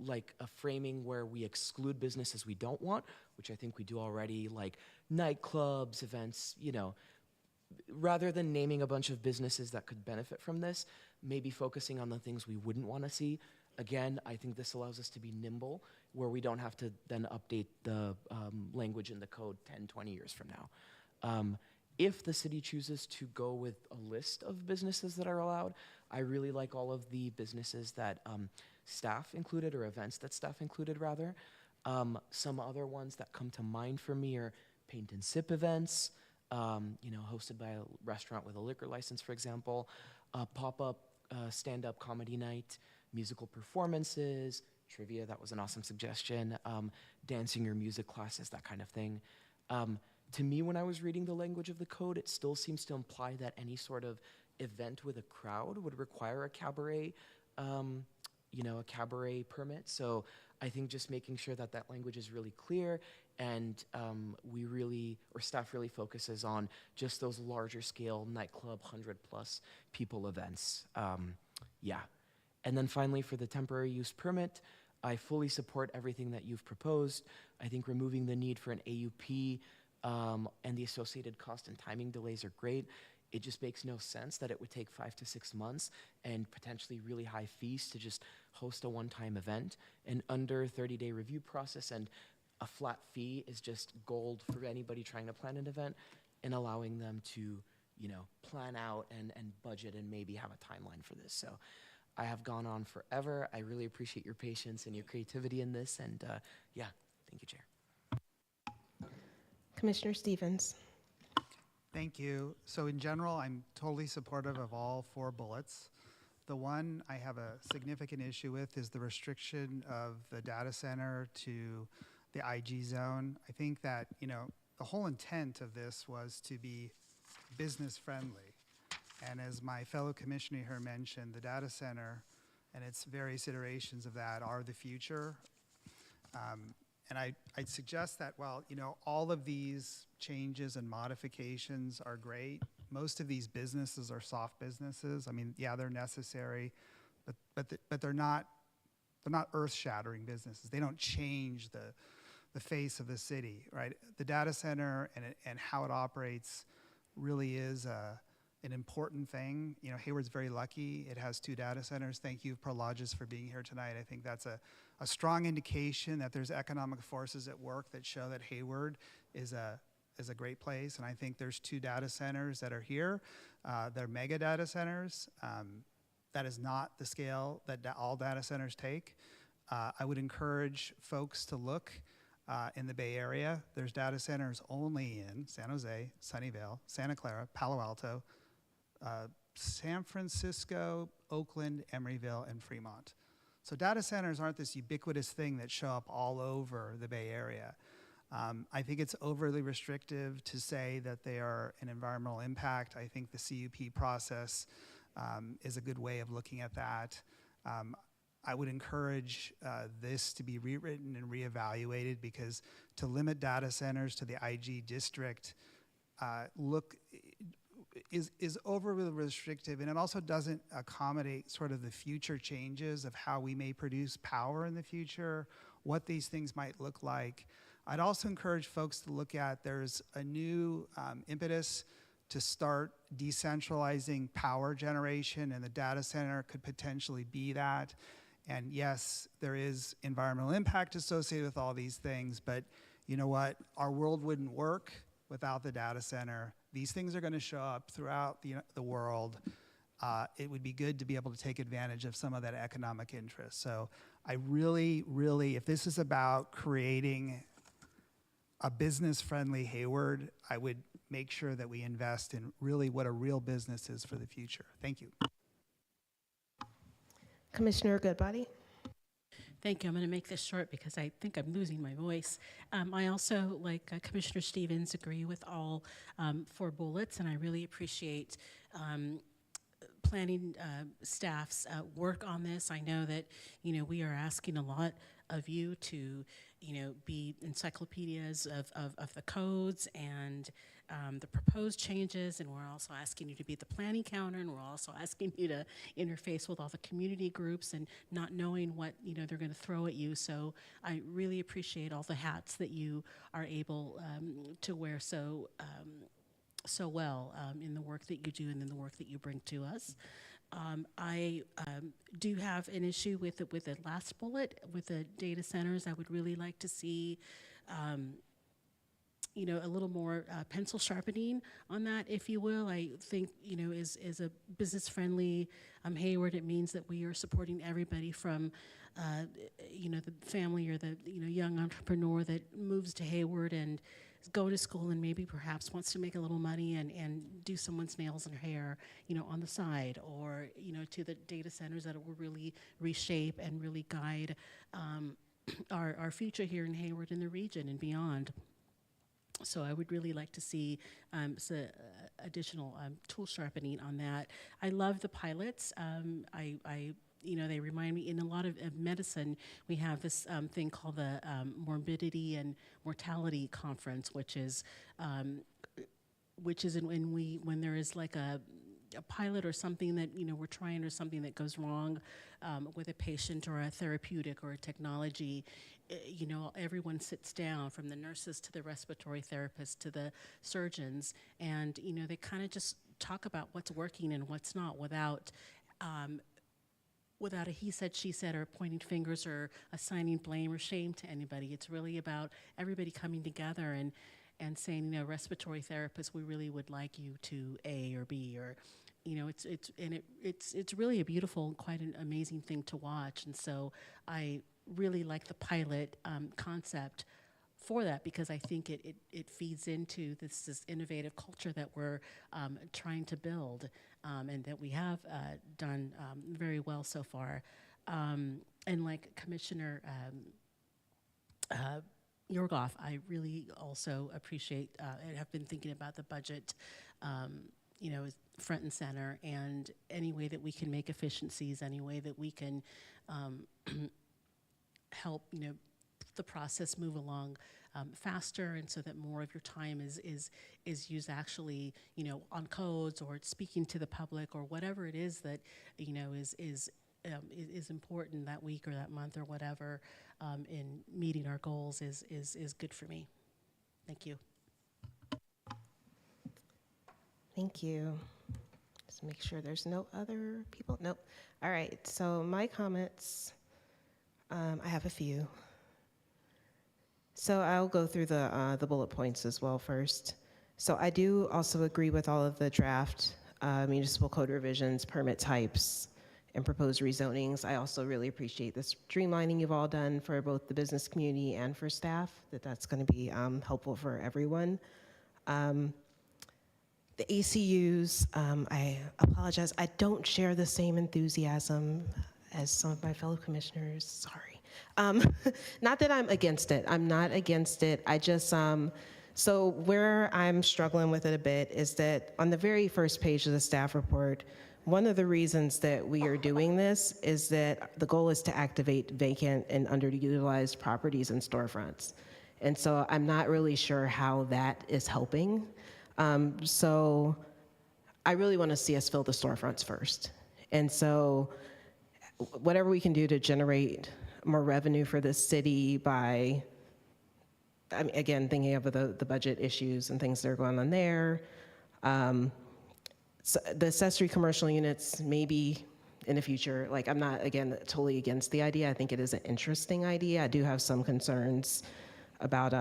like a framing where we exclude businesses we don't want, which I think we do already, like nightclubs, events, you know, rather than naming a bunch of businesses that could benefit from this, maybe focusing on the things we wouldn't want to see. Again, I think this allows us to be nimble, where we don't have to then update the language in the code 10, 20 years from now. If the city chooses to go with a list of businesses that are allowed, I really like all of the businesses that staff included, or events that staff included, rather. Some other ones that come to mind for me are paint and sip events, you know, hosted by a restaurant with a liquor license, for example, pop-up stand-up comedy night, musical performances, trivia, that was an awesome suggestion, dancing or music classes, that kind of thing. To me, when I was reading the language of the code, it still seems to imply that any sort of event with a crowd would require a cabaret, you know, a cabaret permit. So I think just making sure that that language is really clear, and we really, or staff really focuses on just those larger scale nightclub 100+ people events. Yeah. And then finally, for the temporary use permit, I fully support everything that you've proposed. I think removing the need for an AUP and the associated cost and timing delays are great. It just makes no sense that it would take 5 to 6 months and potentially really high fees to just host a one-time event. An under 30-day review process and a flat fee is just gold for anybody trying to plan an event, and allowing them to, you know, plan out and budget and maybe have a timeline for this. So I have gone on forever. I really appreciate your patience and your creativity in this. And yeah, thank you, Chair. Commissioner Stevens. Thank you. So in general, I'm totally supportive of all 4 bullets. The one I have a significant issue with is the restriction of the data center to the IG zone. I think that, you know, the whole intent of this was to be business friendly. And as my fellow commissioner here mentioned, the data center and its various iterations of that are the future. And I'd suggest that while, you know, all of these changes and modifications are great, most of these businesses are soft businesses. I mean, yeah, they're necessary, but they're not earth-shattering businesses. They don't change the face of the city, right? The data center and how it operates really is an important thing. You know, Hayward's very lucky. It has 2 data centers. Thank you, Prologis, for being here tonight. I think that's a strong indication that there's economic forces at work that show that Hayward is a great place. And I think there's 2 data centers that are here. They're mega data centers. That is not the scale that all data centers take. I would encourage folks to look in the Bay Area. There's data centers only in San Jose, Sunnyvale, Santa Clara, Palo Alto, San Francisco, Oakland, Emeryville, and Fremont. So data centers aren't this ubiquitous thing that show up all over the Bay Area. I think it's overly restrictive to say that they are an environmental impact. I think the CUP process is a good way of looking at that. I would encourage this to be rewritten and reevaluated, because to limit data centers to the IG district is overly restrictive, and it also doesn't accommodate sort of the future changes of how we may produce power in the future, what these things might look like. I'd also encourage folks to look at, there's a new impetus to start decentralizing power generation, and the data center could potentially be that. And yes, there is environmental impact associated with all these things, but you know what? Our world wouldn't work without the data center. These things are going to show up throughout the world. It would be good to be able to take advantage of some of that economic interest. So I really, if this is about creating a business-friendly Hayward, I would make sure that we invest in really what a real business is for the future. Thank you. Commissioner Goodbody. Thank you. I'm going to make this short because I think I'm losing my voice. I also, like Commissioner Stevens, agree with all 4 bullets, and I really appreciate planning staff's work on this. I know that, we are asking a lot of you to, be encyclopedias of the codes and the proposed changes, and we're also asking you to be the planning counter, and we're also asking you to interface with all the community groups and not knowing what, they're going to throw at you. So I really appreciate all the hats that you are able to wear so well in the work that you do and in the work that you bring to us. I do have an issue with the last bullet with the data centers. I would really like to see, a little more pencil sharpening on that, if you will. I think, is a business-friendly Hayward, it means that we are supporting everybody from, the family or the, young entrepreneur that moves to Hayward and go to school and maybe perhaps wants to make a little money and do someone's nails and hair, on the side, or, to the data centers that will really reshape and really guide our future here in Hayward and the region and beyond. So I would really like to see additional tool sharpening on that. I love the pilots. They remind me, in a lot of medicine, we have this thing called the Morbidity and Mortality Conference, which is when there is like a pilot or something that we're trying, or something that goes wrong with a patient or a therapeutic or a technology. Everyone sits down, from the nurses to the respiratory therapists to the surgeons, and they kind of just talk about what's working and what's not, without a he said, she said, or pointing fingers or assigning blame or shame to anybody. It's really about everybody coming together and saying, respiratory therapists, we really would like you to A or B, or, it's really a beautiful, quite an amazing thing to watch. And so I really like the pilot concept for that, because I think it feeds into this innovative culture that we're trying to build, and that we have done very well so far. And like Commissioner Yorgoff, I really also appreciate and have been thinking about the budget, front and center, and any way that we can make efficiencies, any way that we can help, the process move along faster, and so that more of your time is used actually, on codes or speaking to the public, or whatever it is that, is important that week or that month or whatever, in meeting our goals is good for me. Thank you. Thank you. Just make sure there's no other people. Nope. All right. So my comments, I have a few. So I'll go through the bullet points as well first. So I do also agree with all of the draft municipal code revisions, permit types, and proposed rezonings. I also really appreciate the streamlining you've all done for both the business community and for staff, that's going to be helpful for everyone. The ACUs, I apologize, I don't share the same enthusiasm as some of my fellow commissioners, sorry. Not that I'm against it, I'm not against it, I just, so where I'm struggling with it a bit is that on the very first page of the staff report, one of the reasons that we are doing this is that the goal is to activate vacant and underutilized properties and storefronts. And so I'm not really sure how that is helping. So I really want to see us fill the storefronts first. And so whatever we can do to generate more revenue for the city by, I mean, again, thinking of the budget issues and things that are going on there. So the accessory commercial units, maybe in the future, like I'm not, again, totally against the idea. I think it is an interesting idea. I do have some concerns about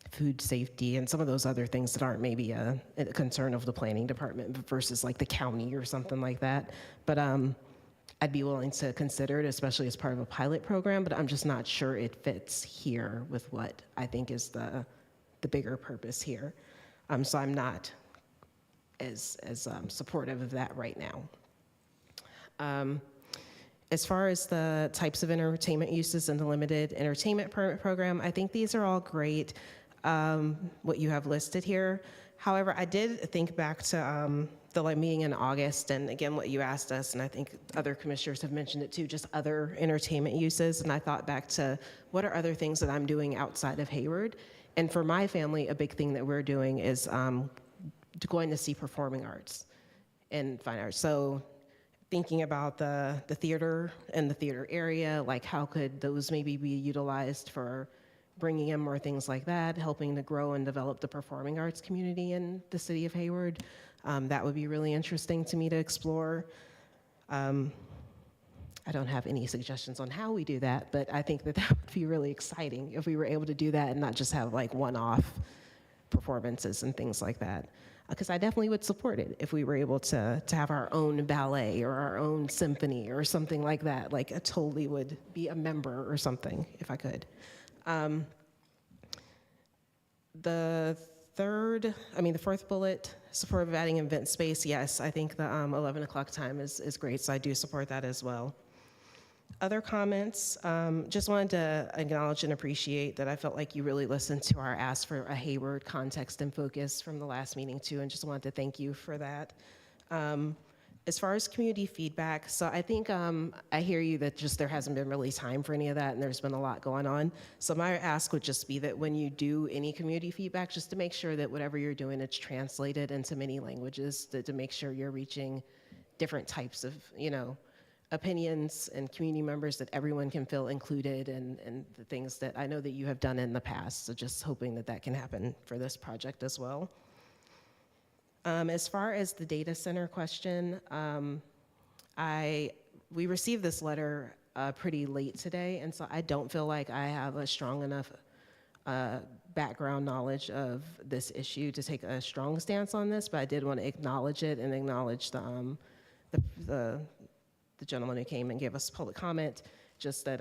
food safety and some of those other things that aren't maybe a concern of the planning department versus like the county or something like that. But I'd be willing to consider it, especially as part of a pilot program, but I'm just not sure it fits here with what I think is the bigger purpose here. So I'm not as supportive of that right now. As far as the types of entertainment uses in the limited entertainment permit program, I think these are all great, what you have listed here. However, I did think back to meeting in August, and again, what you asked us, and I think other commissioners have mentioned it too, just other entertainment uses. And I thought back to what are other things that I'm doing outside of Hayward. And for my family, a big thing that we're doing is going to see performing arts and fine arts. So thinking about the theater and the theater area, like how could those maybe be utilized for bringing in more things like that, helping to grow and develop the performing arts community in the city of Hayward. That would be really interesting to me to explore. I don't have any suggestions on how we do that, but I think that would be really exciting if we were able to do that and not just have like one-off performances and things like that. Because I definitely would support it if we were able to have our own ballet or our own symphony or something like that. Like I totally would be a member or something if I could. The fourth bullet, support of adding event space. Yes, I think the 11 o'clock time is great, so I do support that as well. Other comments, just wanted to acknowledge and appreciate that I felt like you really listened to our ask for a Hayward context and focus from the last meeting too, and just wanted to thank you for that. As far as community feedback, so I think I hear you that just there hasn't been really time for any of that, and there's been a lot going on. So my ask would just be that when you do any community feedback, just to make sure that whatever you're doing, it's translated into many languages, to make sure you're reaching different types of, opinions and community members, that everyone can feel included, and the things that I know that you have done in the past. So just hoping that can happen for this project as well. As far as the data center question, we received this letter pretty late today, and so I don't feel like I have a strong enough background knowledge of this issue to take a strong stance on this, but I did want to acknowledge it and acknowledge the gentleman who came and gave us public comment, just that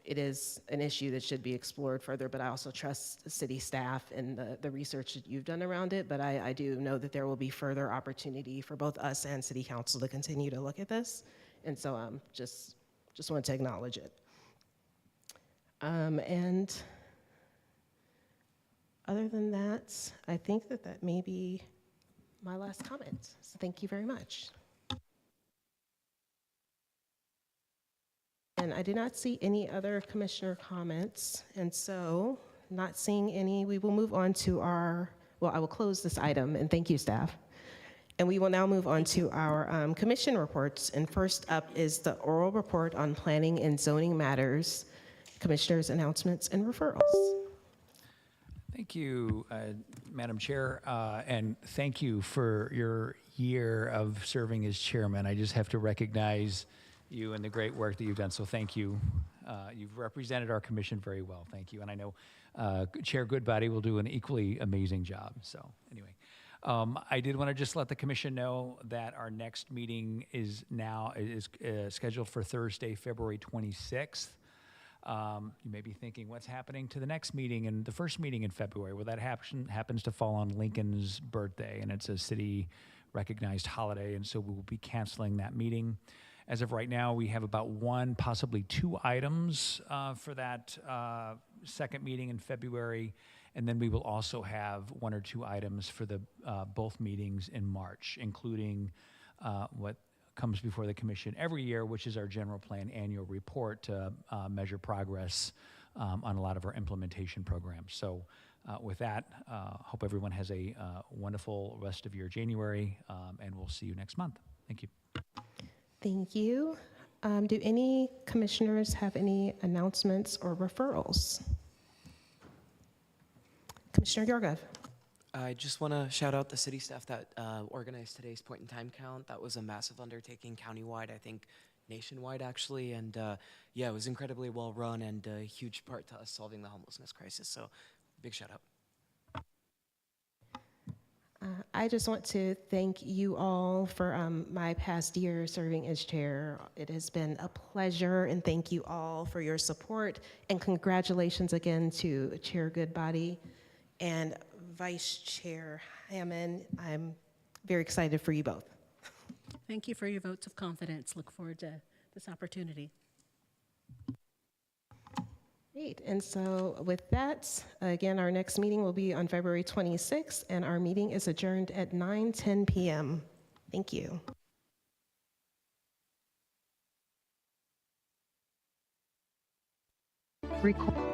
it is an issue that should be explored further, but I also trust city staff and the research that you've done around it, but I do know that there will be further opportunity for both us and city council to continue to look at this, and so just wanted to acknowledge it. And other than that, I think that may be my last comment, so thank you very much. And I do not see any other commissioner comments, and so not seeing any, we will move on to I will close this item, and thank you, staff. And we will now move on to our commission reports, and first up is the oral report on planning and zoning matters, commissioners' announcements and referrals. Thank you, Madam Chair, and thank you for your year of serving as chairman. I just have to recognize you and the great work that you've done, so thank you. You've represented our commission very well, thank you. And I know Chair Goodbody will do an equally amazing job, so anyway. I did want to just let the commission know that our next meeting is scheduled for Thursday, February 26th. You may be thinking, what's happening to the next meeting and the first meeting in February? Well, that happens to fall on Lincoln's birthday, and it's a city-recognized holiday, and so we will be canceling that meeting. As of right now, we have about one, possibly two items for that second meeting in February, and then we will also have one or two items for the both meetings in March, including what comes before the commission every year, which is our general plan annual report to measure progress on a lot of our implementation programs. So with that, hope everyone has a wonderful rest of your January, and we'll see you next month. Thank you. Thank you. Do any commissioners have any announcements or referrals? Commissioner Yorgov. I just want to shout out the city staff that organized today's point in time count. That was a massive undertaking countywide, I think nationwide actually, and yeah, it was incredibly well run and a huge part to us solving the homelessness crisis, so big shout out. I just want to thank you all for my past year serving as chair. It has been a pleasure, and thank you all for your support, and congratulations again to Chair Goodbody and Vice Chair Hammond. I'm very excited for you both. Thank you for your votes of confidence. Look forward to this opportunity. Great, and so with that, again, our next meeting will be on February 26th, and our meeting is adjourned at 9:10 p.m. Thank you. Record.